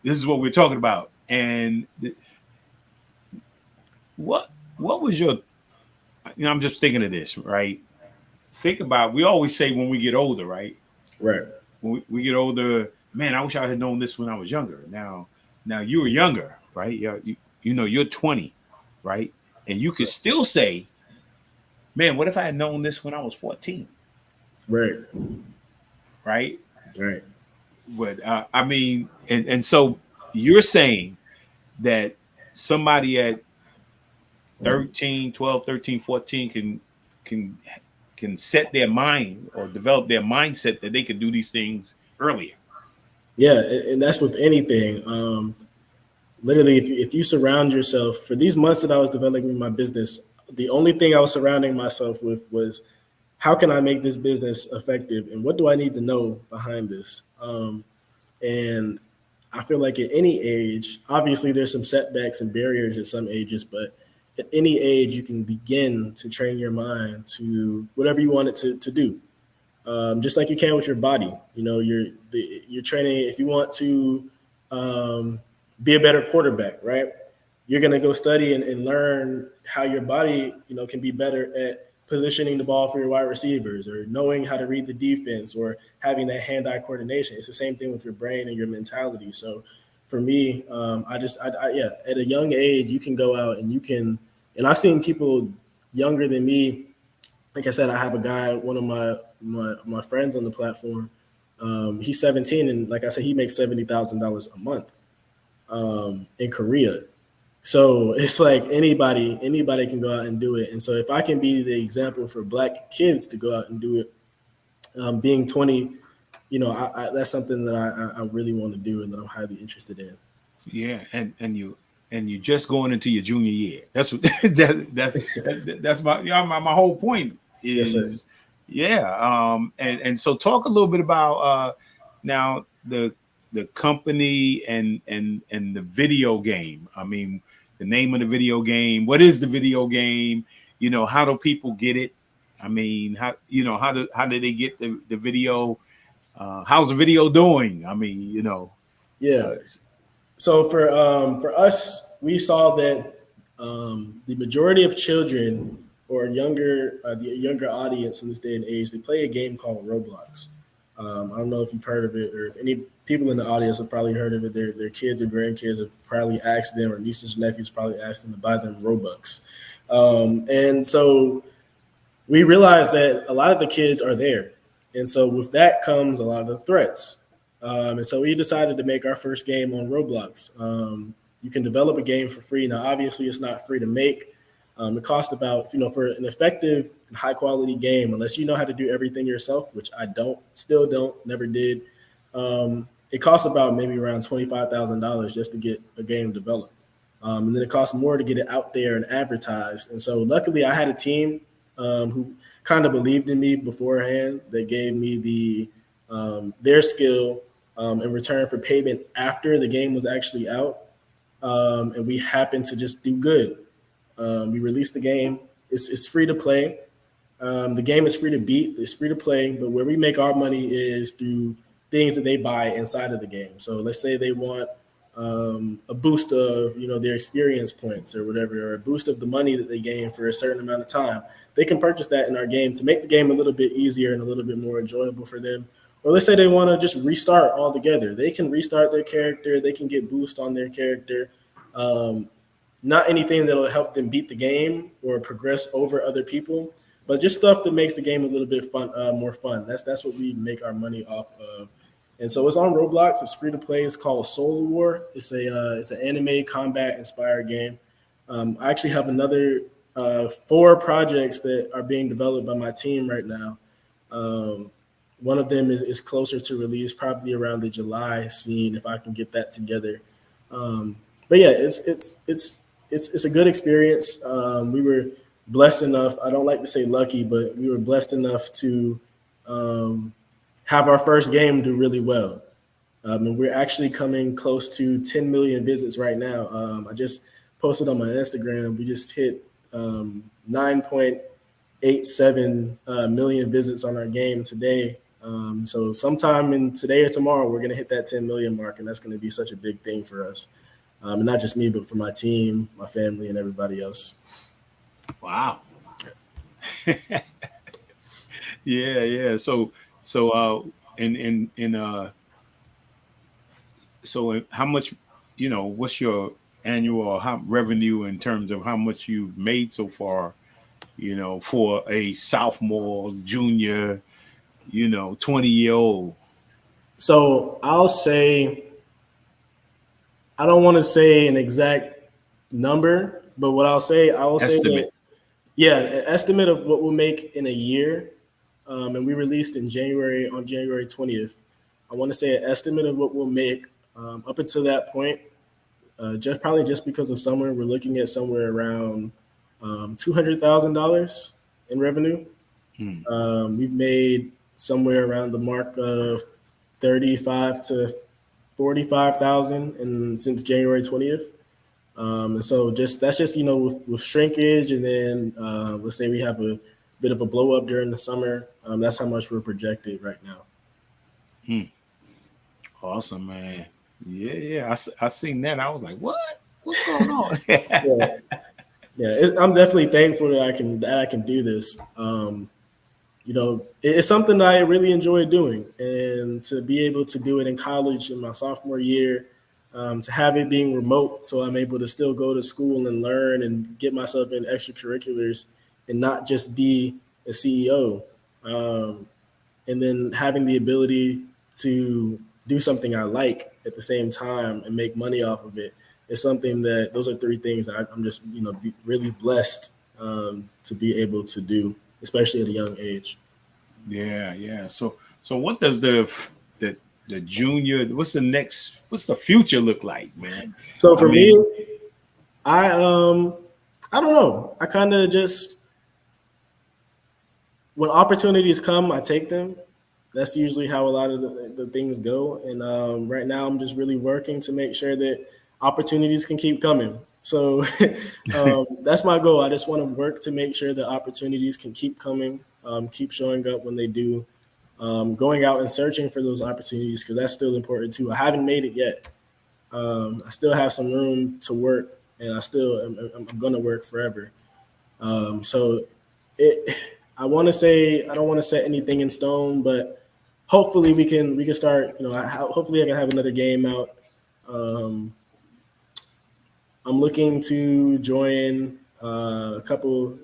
This is what we're talking about. And what was your, I'm just thinking of this, right? Think about, we always say when we get older, right? Right. When we get older, man, I wish I had known this when I was younger. Now you were younger, right? You're 20, right? And you could still say, man, what if I had known this when I was 14? Right. Right. Right. But I mean, and so you're saying that somebody at 13, 12, 13, 14 can set their mind or develop their mindset that they could do these things earlier. Yeah, and that's with anything. Literally, if you surround yourself, for these months that I was developing my business, the only thing I was surrounding myself with was, how can I make this business effective, and what do I need to know behind this? And I feel like at any age, obviously there's some setbacks and barriers at some ages, but at any age, you can begin to train your mind to whatever you want it to do. Just like you can with your body. You're training. If you want to be a better quarterback, right? You're going to go study and learn how your body, can be better at positioning the ball for your wide receivers, or knowing how to read the defense, or having that hand-eye coordination. It's the same thing with your brain and your mentality. So for me, at a young age, you can go out and you can, and I've seen people younger than me. Like I said, I have a guy, one of my friends on the platform. He's 17, and like I said, he makes $70,000 a month in Korea. So it's like anybody can go out and do it. And so if I can be the example for Black kids to go out and do it, being 20, that's something that I really want to do and that I'm highly interested in. Yeah, and you just going into your junior year. That's what that's my whole point is. Yes, yeah. And so talk a little bit about now the company and the video game. I mean, the name of the video game. What is the video game? How do people get it? I mean, how do they get the video? How's the video doing? I mean, Yeah. So for us, we saw that the majority of children or the younger audience in this day and age, they play a game called Roblox. I don't know if you've heard of it, or if any people in the audience have probably heard of it. Their kids or grandkids have probably asked them, or nieces and nephews probably asked them to buy them Robux. And so we realized that a lot of the kids are there. And so with that comes a lot of the threats. And so we decided to make our first game on Roblox. You can develop a game for free. Now, obviously, it's not free to make. It costs about, for an effective and high quality game, unless you know how to do everything yourself, which I still don't, never did. It costs about maybe around $25,000 just to get a game developed. And then it costs more to get it out there and advertised. And so luckily I had a team who kind of believed in me beforehand. They gave me their skill in return for payment after the game was actually out. And we happened to just do good. We released the game. It's free to play. The game is free to beat. It's free to play. But where we make our money is through things that they buy inside of the game. So let's say they want a boost of their experience points or whatever, or a boost of the money that they gain for a certain amount of time. They can purchase that in our game to make the game a little bit easier and a little bit more enjoyable for them. Or let's say they want to just restart altogether. They can restart their character. They can get boost on their character. Not anything that'll help them beat the game or progress over other people, but just stuff that makes the game a little bit more fun. That's what we make our money off of. And so it's on Roblox. It's free to play. It's called Solar War. It's an anime combat inspired game. I actually have another 4 projects that are being developed by my team right now. One of them is closer to release, probably around the July scene, if I can get that together. But yeah, it's a good experience. We were blessed enough. I don't like to say lucky, but we were blessed enough to have our first game do really well. And we're actually coming close to 10 million visits right now. I just posted on my Instagram. We just hit 9.87 million visits on our game today. So sometime in today or tomorrow, we're going to hit that 10 million mark, and that's going to be such a big thing for us. And not just me, but for my team, my family, and everybody else. Wow. Yeah. So how much, what's your annual revenue in terms of how much you've made so far, for a sophomore, junior, 20-year-old? So I'll say, I don't want to say an exact number, but what I will say that, an estimate of what we'll make in a year. And we released on January 20th. I want to say an estimate of what we'll make up until that point. Just because of summer, we're looking at somewhere around $200,000 in revenue. We've made somewhere around the mark of 35 to 45,000 since January 20th. And so that's just with shrinkage, and then let's say we have a bit of a blow up during the summer. That's how much we're projected right now. Awesome, man. Yeah. I seen that. I was like, what? What's going on? I'm definitely thankful that I can do this. It's something that I really enjoy doing, and to be able to do it in college in my sophomore year, to have it being remote, so I'm able to still go to school and learn and get myself in extracurriculars and not just be a CEO. And then having the ability to do something I like at the same time and make money off of it is something those are 3 things that I'm just, really blessed to be able to do, especially at a young age. Yeah. So what does the junior, what's the future look like, man? So for me, I don't know. I kind of just, when opportunities come, I take them. That's usually how a lot of the things go. And right now I'm just really working to make sure that opportunities can keep coming. So that's my goal. I just want to work to make sure that opportunities can keep coming, keep showing up when they do, going out and searching for those opportunities, because that's still important too. I haven't made it yet. I still have some room to work, and I'm going to work forever. I want to say, I don't want to set anything in stone, but hopefully we can start, hopefully I can have another game out. I'm looking to join a couple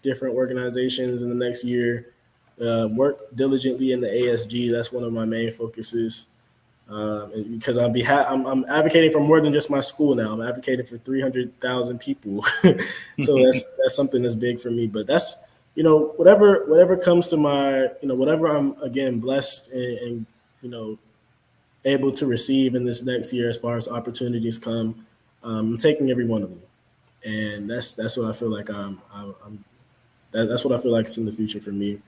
different organizations in the next year, work diligently in the ASG. That's one of my main focuses. And because I'm advocating for more than just my school now. I'm advocating for 300,000 people. So that's something that's big for me. But that's, whatever comes to my, whatever I'm, again, blessed and able to receive in this next year as far as opportunities come, I'm taking every one of them. And that's what I feel like that's what I feel like is in the future for me.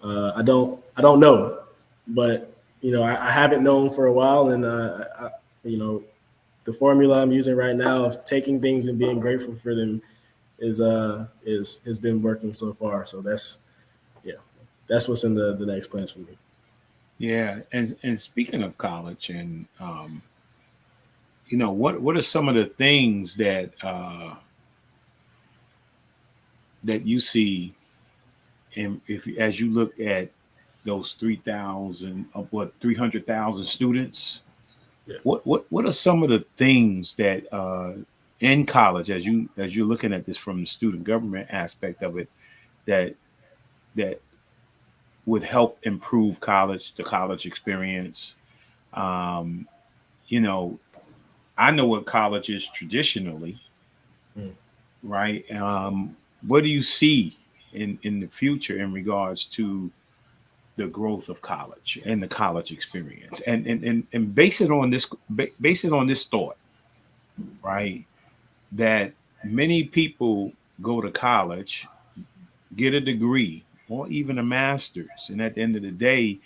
I don't know, but I haven't known for a while, and the formula I'm using right now of taking things and being grateful for them has been working so far. So that's what's in the next plans for me. Yeah, and speaking of college, and what are some of the things that that you see, and as you look at those 300,000 students, what are some of the things that in college, as you're looking at this from the student government aspect of it, that would help improve the college experience? I know what college is traditionally, right? What do you see in the future in regards to the growth of college and the college experience, and base it on this thought, right? That many people go to college, get a degree or even a master's, and at the end of the day,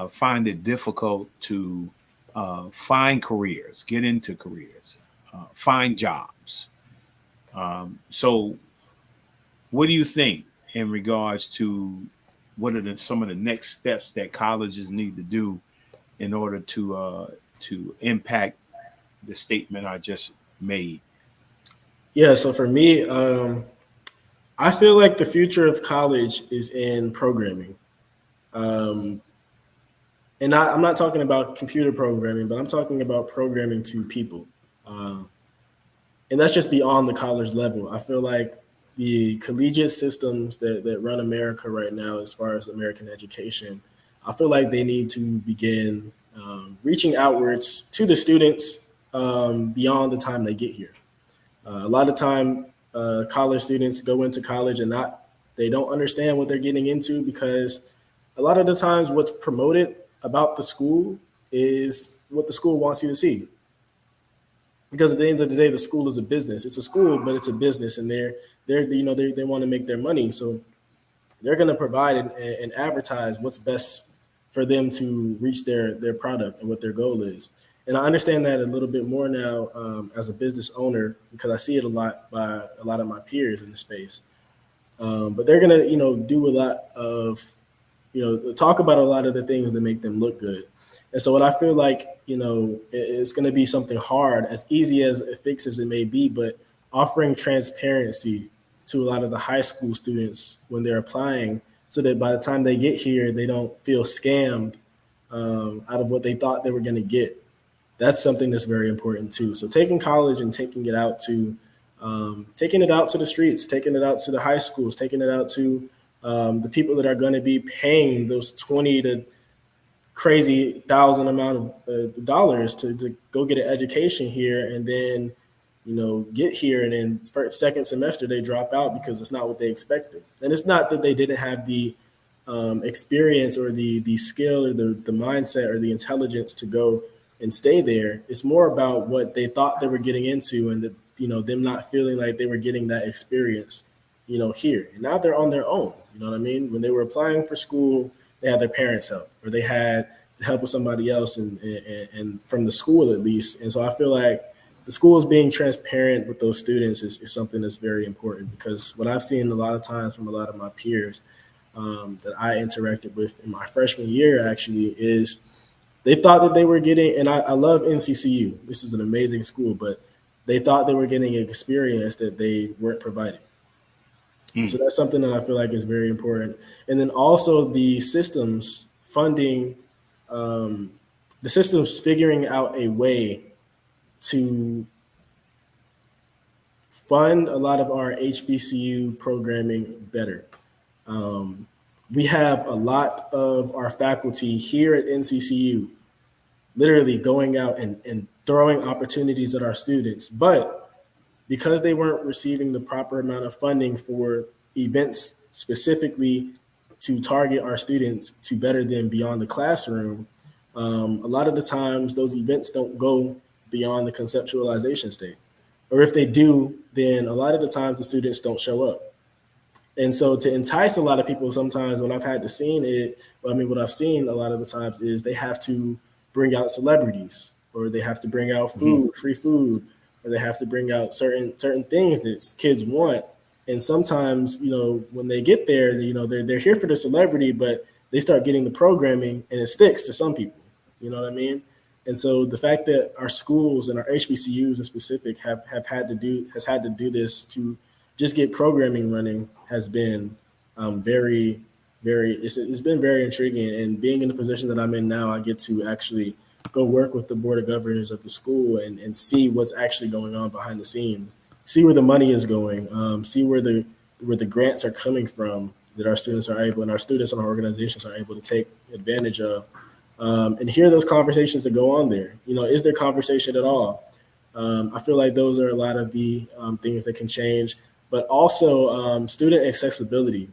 find it difficult to find careers, get into careers, find jobs. So what do you think in regards to what are some of the next steps that colleges need to do in order to impact the statement I just made? Yeah, so for me, I feel like the future of college is in programming. And I'm not talking about computer programming, but I'm talking about programming to people. And that's just beyond the college level. I feel like the collegiate systems that run America right now, as far as American education, I feel like they need to begin reaching outwards to the students beyond the time they get here. A lot of time, college students go into college and they don't understand what they're getting into, because a lot of the times what's promoted about the school is what the school wants you to see. Because at the end of the day, the school is a business. It's a school, but it's a business, and they want to make their money. So they're going to provide and advertise what's best for them to reach their product and what their goal is. And I understand that a little bit more now as a business owner, because I see it a lot by a lot of my peers in the space. But they're going to, do a lot of, talk about a lot of the things that make them look good. And so what I feel like, it's going to be something hard, as easy as a fix as it may be, but offering transparency to a lot of the high school students when they're applying, so that by the time they get here, they don't feel scammed out of what they thought they were going to get. That's something that's very important too. So taking college and taking it out to the streets, taking it out to the high schools, taking it out to the people that are going to be paying those 20 to crazy thousand amount of dollars to go get an education here, and then get here, and then second semester they drop out because it's not what they expected. And it's not that they didn't have the experience or the skill or the mindset or the intelligence to go and stay there. It's more about what they thought they were getting into, and that them not feeling like they were getting that experience here. And now they're on their own. You know what I mean? When they were applying for school, they had their parents help, or they had help with somebody else, and from the school at least. And so I feel like the school is being transparent with those students is something that's very important, because what I've seen a lot of times from a lot of my peers that I interacted with in my freshman year actually is they thought that they were getting, and I love NCCU. This is an amazing school, but they thought they were getting an experience that they weren't providing. So that's something that I feel like is very important. And then also the systems funding, the systems figuring out a way to fund a lot of our HBCU programming better. We have a lot of our faculty here at NCCU literally going out and throwing opportunities at our students. But because they weren't receiving the proper amount of funding for events specifically to target our students to better them beyond the classroom, a lot of the times those events don't go beyond the conceptualization state. Or if they do, then a lot of the times the students don't show up. And so to entice a lot of people, sometimes when I've had to seen it, what I've seen a lot of the times is they have to bring out celebrities, or they have to bring out food, free food, or they have to bring out certain things that kids want. And sometimes, when they get there, they're here for the celebrity, but they start getting the programming and it sticks to some people. You know what I mean? And so the fact that our schools and our HBCUs in specific has had to do this to just get programming running has been very, very, it's been very intriguing. And being in the position that I'm in now, I get to actually go work with the board of governors of the school and see what's actually going on behind the scenes, see where the money is going, see where the grants are coming from that our students are able, and our students and our organizations are able to take advantage of. And hear those conversations that go on there. Is there conversation at all? I feel like those are a lot of the things that can change, but also student accessibility.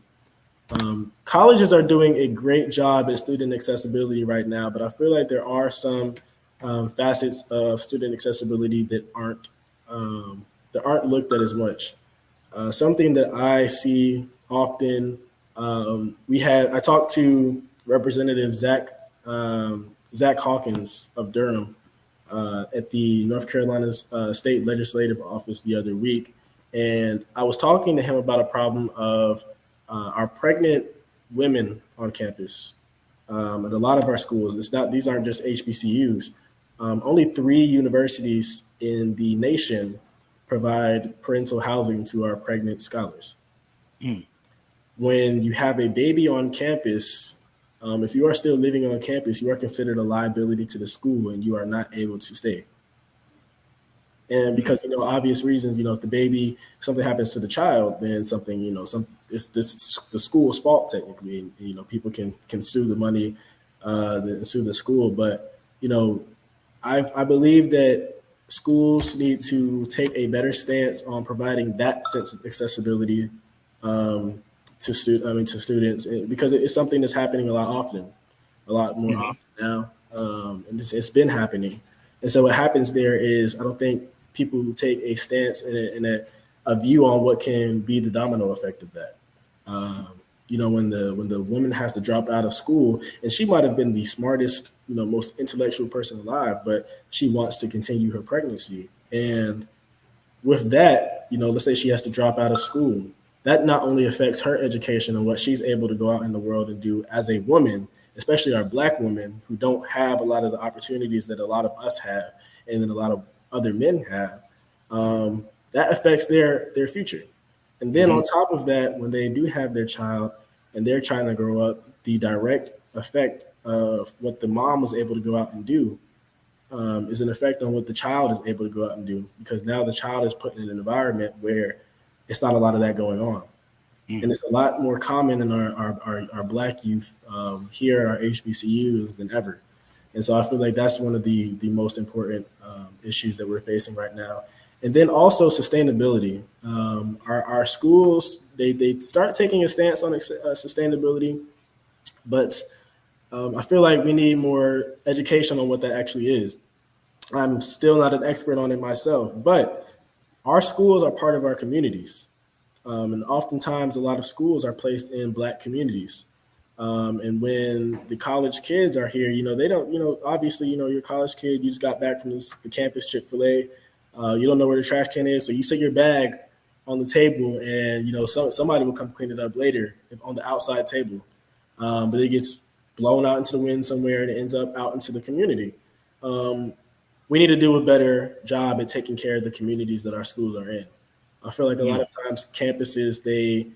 Colleges are doing a great job at student accessibility right now, but I feel like there are some facets of student accessibility that aren't looked at as much. Something that I see often, I talked to Representative Zach Hawkins of Durham at the North Carolina State Legislative Office the other week. And I was talking to him about a problem of our pregnant women on campus at a lot of our schools. These aren't just HBCUs. Only 3 universities in the nation provide parental housing to our pregnant scholars. When you have a baby on campus, if you are still living on campus, you are considered a liability to the school and you are not able to stay. And because, obvious reasons, if the baby, something happens to the child, then something, it's the school's fault technically. And, people can sue the money, sue the school. But, I believe that schools need to take a better stance on providing that sense of accessibility to students, because it's something that's happening a lot more often now. And it's been happening. And so what happens there is, I don't think people take a stance and a view on what can be the domino effect of that. When the woman has to drop out of school, and she might have been the smartest, most intellectual person alive, but she wants to continue her pregnancy. And with that, let's say she has to drop out of school. That not only affects her education and what she's able to go out in the world and do as a woman, especially our Black women who don't have a lot of the opportunities that a lot of us have and then a lot of other men have, that affects their future. And then on top of that, when they do have their child and they're trying to grow up, the direct effect of what the mom was able to go out and do is an effect on what the child is able to go out and do, because now the child is put in an environment where it's not a lot of that going on. And it's a lot more common in our Black youth here at our HBCUs than ever. And so I feel like that's one of the most important issues that we're facing right now. And then also sustainability. Our schools, they start taking a stance on sustainability, but I feel like we need more education on what that actually is. I'm still not an expert on it myself, but our schools are part of our communities. And oftentimes a lot of schools are placed in Black communities. And when the college kids are here, they don't, obviously, you're a college kid, you just got back from the campus Chick-fil-A. You don't know where the trash can is. So you set your bag on the table and, somebody will come clean it up later on the outside table. But it gets blown out into the wind somewhere and it ends up out into the community. We need to do a better job at taking care of the communities that our schools are in. I feel like a lot of times campuses, they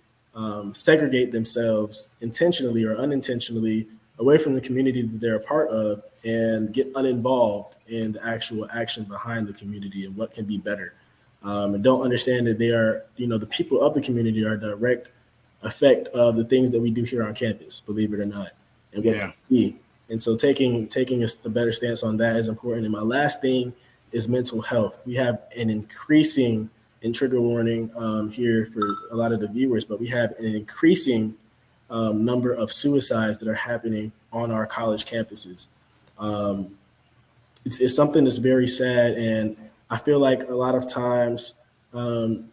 segregate themselves intentionally or unintentionally away from the community that they're a part of and get uninvolved in the actual action behind the community and what can be better. And don't understand that they are, the people of the community are a direct effect of the things that we do here on campus, believe it or not. And what we see And so taking a better stance on that is important. And my last thing is mental health. We have an increasing, and trigger warning here for a lot of the viewers, but we have an increasing number of suicides that are happening on our college campuses. It's something that's very sad, and I feel like a lot of times, a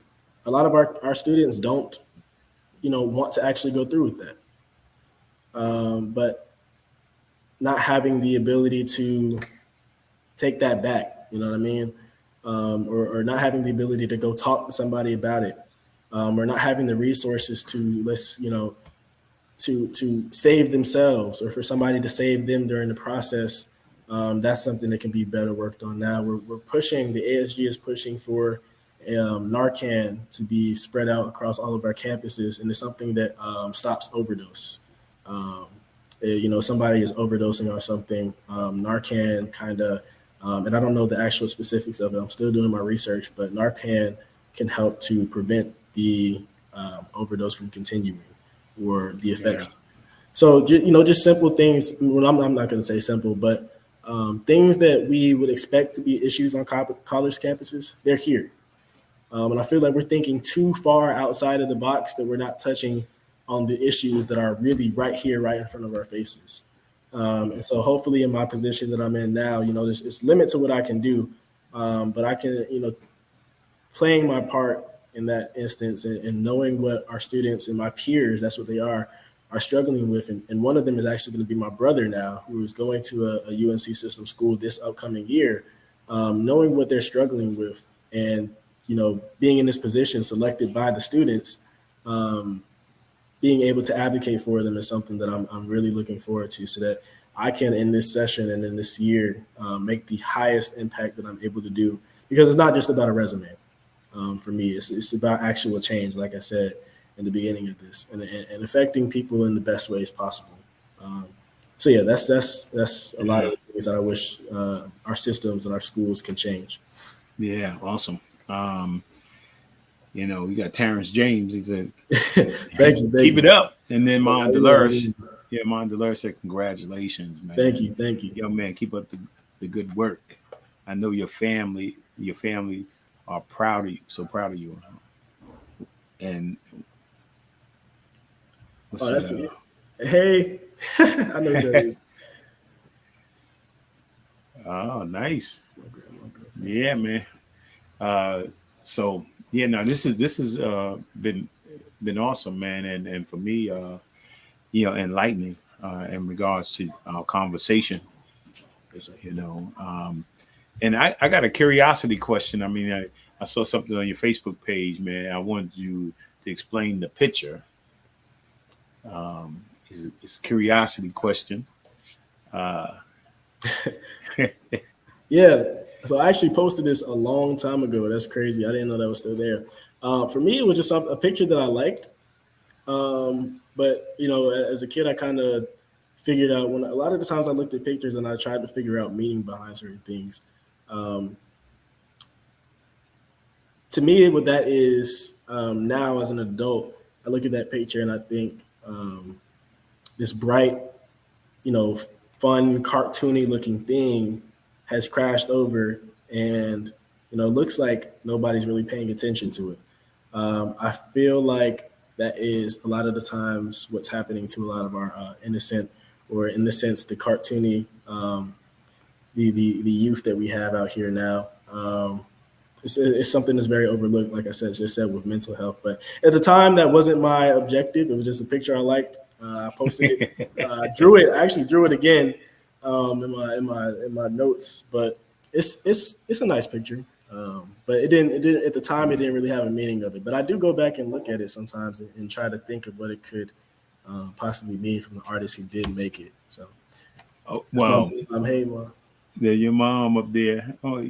lot of our students don't, want to actually go through with that. But not having the ability to take that back, you know what I mean? Or not having the ability to go talk to somebody about it, or not having the resources to save themselves, or for somebody to save them during the process. That's something that can be better worked on now. We're pushing, the ASG is pushing for Narcan to be spread out across all of our campuses, and it's something that stops overdose. Somebody is overdosing on something, Narcan kind of, and I don't know the actual specifics of it. I'm still doing my research, but Narcan can help to prevent the overdose from continuing, or the effects. Yeah. So, just simple things. Well, I'm not going to say simple, but things that we would expect to be issues on college campuses, they're here. And I feel like we're thinking too far outside of the box, that we're not touching on the issues that are really right here, right in front of our faces. And so hopefully in my position that I'm in now, there's limit to what I can do, but I can, playing my part in that instance, and knowing what our students and my peers, that's what they are struggling with. And one of them is actually going to be my brother now, who is going to a UNC system school this upcoming year, knowing what they're struggling with, and, being in this position selected by the students, being able to advocate for them is something that I'm really looking forward to, so that I can, in this session and in this year, make the highest impact that I'm able to do, because it's not just about a resume. For me, it's about actual change, like I said in the beginning of this, and affecting people in the best ways possible. So yeah, that's a lot of things that I wish our systems and our schools can change. Yeah, awesome. We got Terrence James. He said, thank you. Keep it up. And then Mon Delurs. Yeah, Mon Delurs said, congratulations, man. Thank you. Yo, man, keep up the good work. I know your family are proud of you, so proud of you. And that's it. Hey, I know who that is. Oh, nice. Yeah, man. So yeah, no, this is been awesome, man, and for me, enlightening in regards to our conversation. And I got a curiosity question. I mean, I saw something on your Facebook page, man. I wanted you to explain the picture. It's a curiosity question. Yeah. So I actually posted this a long time ago. That's crazy. I didn't know that was still there. For me, it was just a picture that I liked. But, as a kid, I kind of figured out, when a lot of the times I looked at pictures and I tried to figure out meaning behind certain things. To me, what that is, now as an adult, I look at that picture and I think this bright, fun, cartoony looking thing has crashed over, and looks like nobody's really paying attention to it. I feel like that is a lot of the times what's happening to a lot of our innocent, or in the sense the cartoony, the youth that we have out here now. It's something that's very overlooked, like I just said, with mental health. But at the time, that wasn't my objective. It was just a picture I liked. I posted it, drew it. I actually drew it again in my notes. But it's a nice picture. But it didn't at the time. It didn't really have a meaning of it. But I do go back and look at it sometimes and try to think of what it could possibly mean from the artist who did make it. So, wow. Hey, Mom. There, your mom up there. Oh,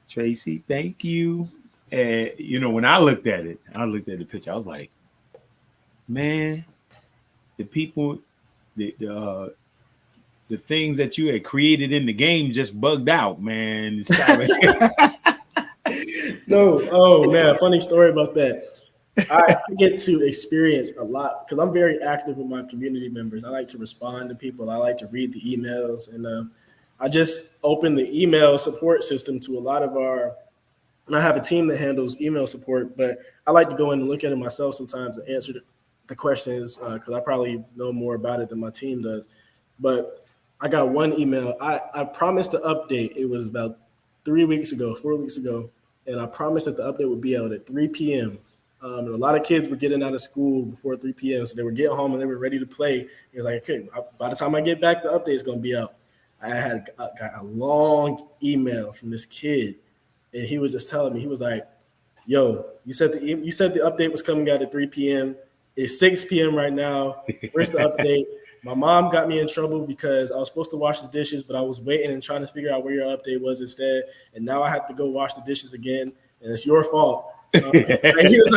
Tracy, thank you. When I looked at the picture, I was like, man, the people, the things that you had created in the game just bugged out, man. No, oh man, funny story about that. I get to experience a lot because I'm very active with my community members. I like to respond to people. I like to read the emails, and I just opened the email support system to a lot of our. And I have a team that handles email support, but I like to go in and look at it myself sometimes and answer the questions because I probably know more about it than my team does. But I got one email. I promised to update. It was about 4 weeks ago, and I promised that the update would be out at 3 p.m. And a lot of kids were getting out of school before 3 p.m., so they were getting home and they were ready to play. It was like, okay, by the time I get back, the update is going to be out. I got a long email from this kid, and he was just telling me, he was like, yo, you said the update was coming out at 3 p.m. It's 6 p.m. right now. Where's the update? My mom got me in trouble because I was supposed to wash the dishes, but I was waiting and trying to figure out where your update was instead. And now I have to go wash the dishes again, and it's your fault. And he was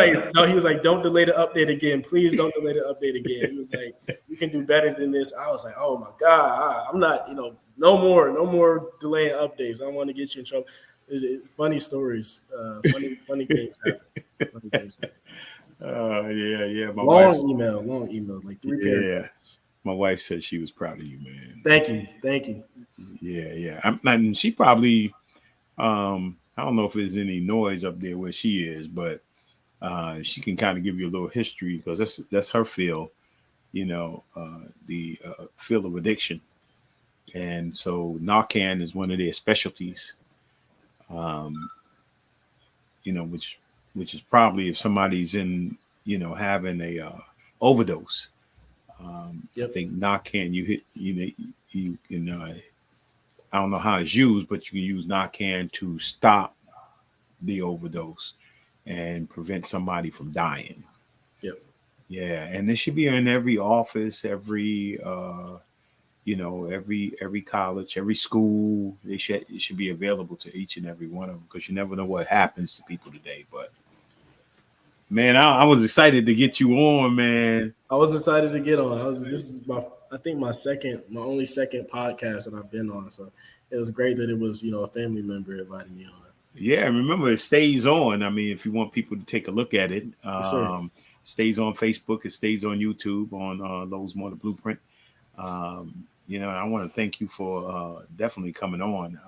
like, don't delay the update again. Please don't delay the update again. He was like, you can do better than this. I was like, oh my God, I'm not, no more delaying updates. I don't want to get you in trouble. Funny stories, funny things happen. Yeah. Long email, like 3 paragraphs. My wife said she was proud of you, man. Thank you. Yeah. She probably, I don't know if there's any noise up there where she is, but she can kind of give you a little history because that's her field, the field of addiction. And so Narcan is one of their specialties, which is probably if somebody's in, having a overdose. I think Narcan, you can, I don't know how it's used, but you can use Narcan to stop the overdose and prevent somebody from dying. Yep. Yeah, and this should be in every office, every every college, every school. It should be available to each and every one of them because you never know what happens to people today. But man, I was excited to get you on, man. I was excited to get on. This is my only second podcast that I've been on. So it was great that it was, a family member inviting me on. Yeah, remember it stays on. I mean, if you want people to take a look at it, stays on Facebook, it stays on YouTube on Lowe's More the Blueprint. I want to thank you for definitely coming on.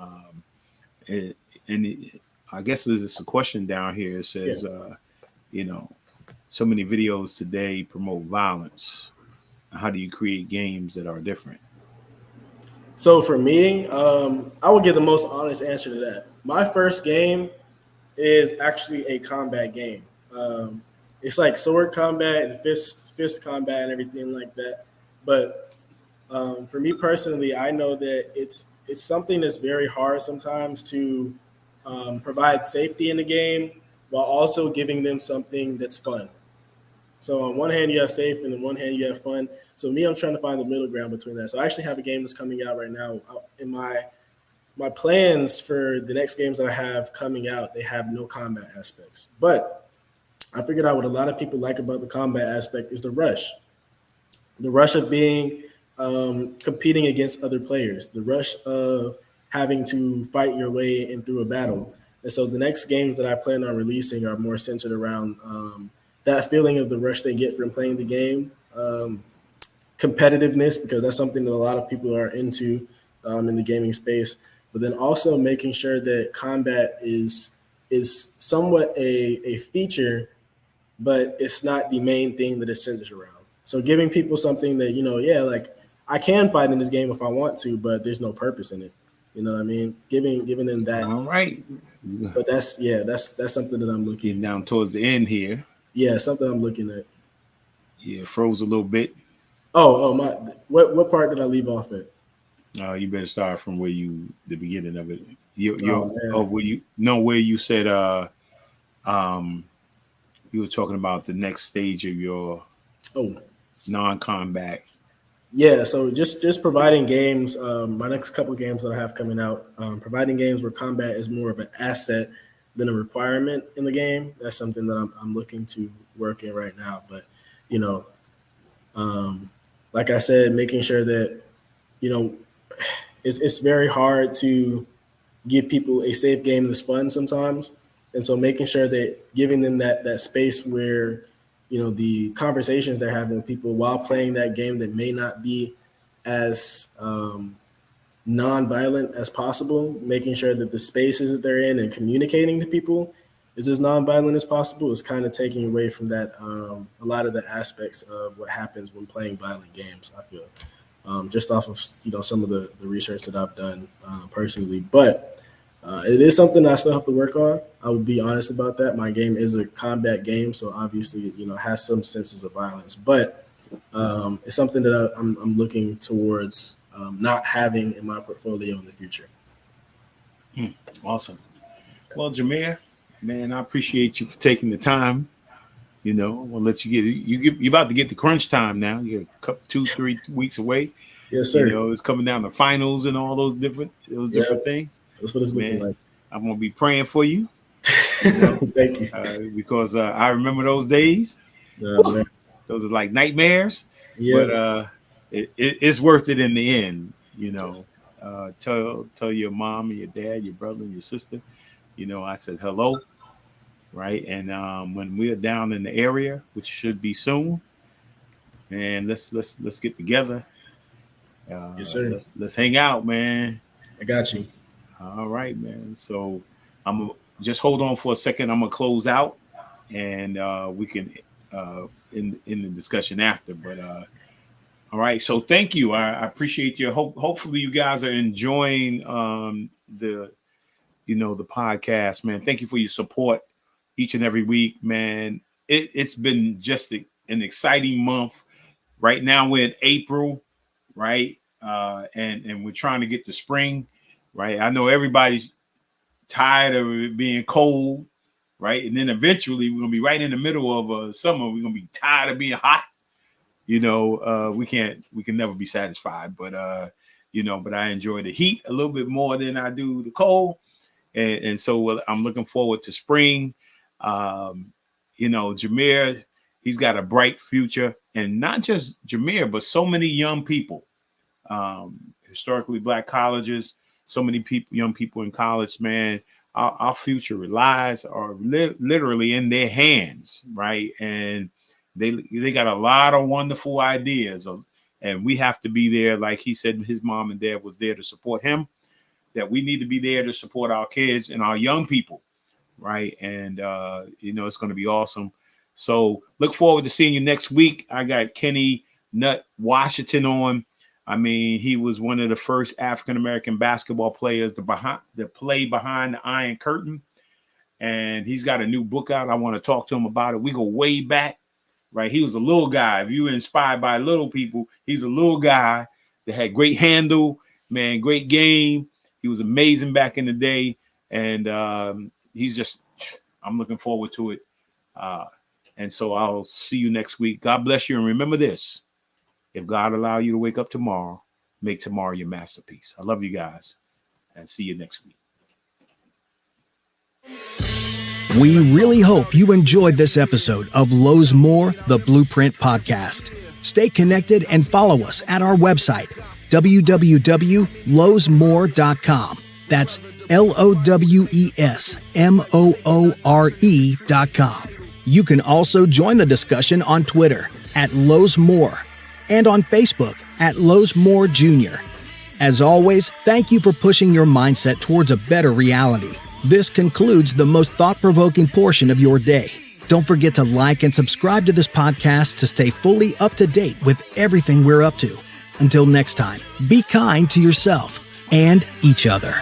I guess there's a question down here. It says, so many videos today promote violence. How do you create games that are different? So for me, I would give the most honest answer to that. My first game is actually a combat game. It's like sword combat and fist combat and everything like that. But for me personally, I know that it's something that's very hard sometimes to provide safety in the game while also giving them something that's fun. So on one hand, you have safe, and on one hand, you have fun. So me, I'm trying to find the middle ground between that. So I actually have a game that's coming out right now. In my plans for the next games that I have coming out, they have no combat aspects. But I figured out what a lot of people like about the combat aspect is the rush. The rush of being competing against other players, the rush of having to fight your way in through a battle. And so the next games that I plan on releasing are more centered around that feeling of the rush they get from playing the game, competitiveness, because that's something that a lot of people are into in the gaming space, but then also making sure that combat is somewhat a feature, but it's not the main thing that it centers around. So giving people something that, like I can fight in this game if I want to, but there's no purpose in it. You know what I mean? Giving them that. All right. But that's something that I'm looking down towards the end here. Yeah, something I'm looking at. Yeah, it froze a little bit. What part did I leave off at? You better start from where the beginning of it. Where you said you were talking about the next stage of your non-combat. Yeah, so just providing games, my next couple of games that I have coming out, providing games where combat is more of an asset than a requirement in the game. That's something that I'm looking to work in right now. But, like I said, making sure that, it's very hard to give people a safe game that's fun sometimes. And so making sure that giving them that space where, you know, the conversations they're having with people while playing that game that may not be as nonviolent as possible, making sure that the spaces that they're in and communicating to people is as nonviolent as possible, is kind of taking away from that a lot of the aspects of what happens when playing violent games, I feel, just off of, you know, some of the research that I've done personally. But it is something I still have to work on. I will be honest about that. My game is a combat game, so obviously, you know, has some senses of violence, but it's something that I'm looking towards not having in my portfolio in the future. Awesome. Well, Jahmir, man, I appreciate you for taking the time. You know, we'll let you you're about to get the crunch time now. You're a couple, 2-3 weeks away. Yes, sir. You know, it's coming down to finals and all those different things. That's what it's looking like. I'm gonna be praying for you. You know, thank you. Because I remember those days. Man. Those are like nightmares. Yeah. But it's worth it in the end. You know, tell your mom and your dad, your brother and your sister, you know, I said hello. Right. And when we're down in the area, which should be soon, and let's get together. Yes, sir. Let's hang out, man. I got you. All right, man. So I'm gonna just hold on for a second. I'm gonna close out, and we can in the discussion after. But all right. So thank you. I appreciate you. Hopefully you guys are enjoying the podcast, man. Thank you for your support each and every week, man. It's been just an exciting month. Right now we're in April, right? And we're trying to get to spring, right? I know everybody's tired of it being cold, right? And then eventually we're gonna be right in the middle of summer. We're gonna be tired of being hot. You know, we can never be satisfied, but but I enjoy the heat a little bit more than I do the cold. And so I'm looking forward to spring. Jahmir, he's got a bright future, and not just Jahmir, but so many young people, historically Black colleges, so many young people in college, man. Our future lies are literally in their hands, right? And they got a lot of wonderful ideas, and we have to be there. Like he said, his mom and dad was there to support him. That we need to be there to support our kids and our young people, right? And it's going to be awesome. So look forward to seeing you next week. I got Kenny Nut Washington on. I mean, he was one of the first African-American basketball players to play behind the Iron Curtain. And he's got a new book out. I want to talk to him about it. We go way back, right? He was a little guy. If you were inspired by little people, he's a little guy that had great handle, man, great game. He was amazing back in the day. And I'm looking forward to it. And so I'll see you next week. God bless you. And remember this. If God allow you to wake up tomorrow, make tomorrow your masterpiece. I love you guys, and see you next week. We really hope you enjoyed this episode of Lowe's More, the Blueprint Podcast. Stay connected and follow us at our website, www.lowesmore.com. That's LOWESMOORE.com. You can also join the discussion on Twitter at Lowe's More and on Facebook at Lowe's More Jr. As always, thank you for pushing your mindset towards a better reality. This concludes the most thought-provoking portion of your day. Don't forget to like and subscribe to this podcast to stay fully up to date with everything we're up to. Until next time, be kind to yourself and each other.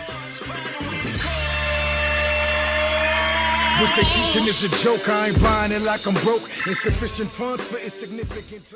What they teaching is a joke. I ain't buying it like I'm broke. Insufficient funds for insignificant.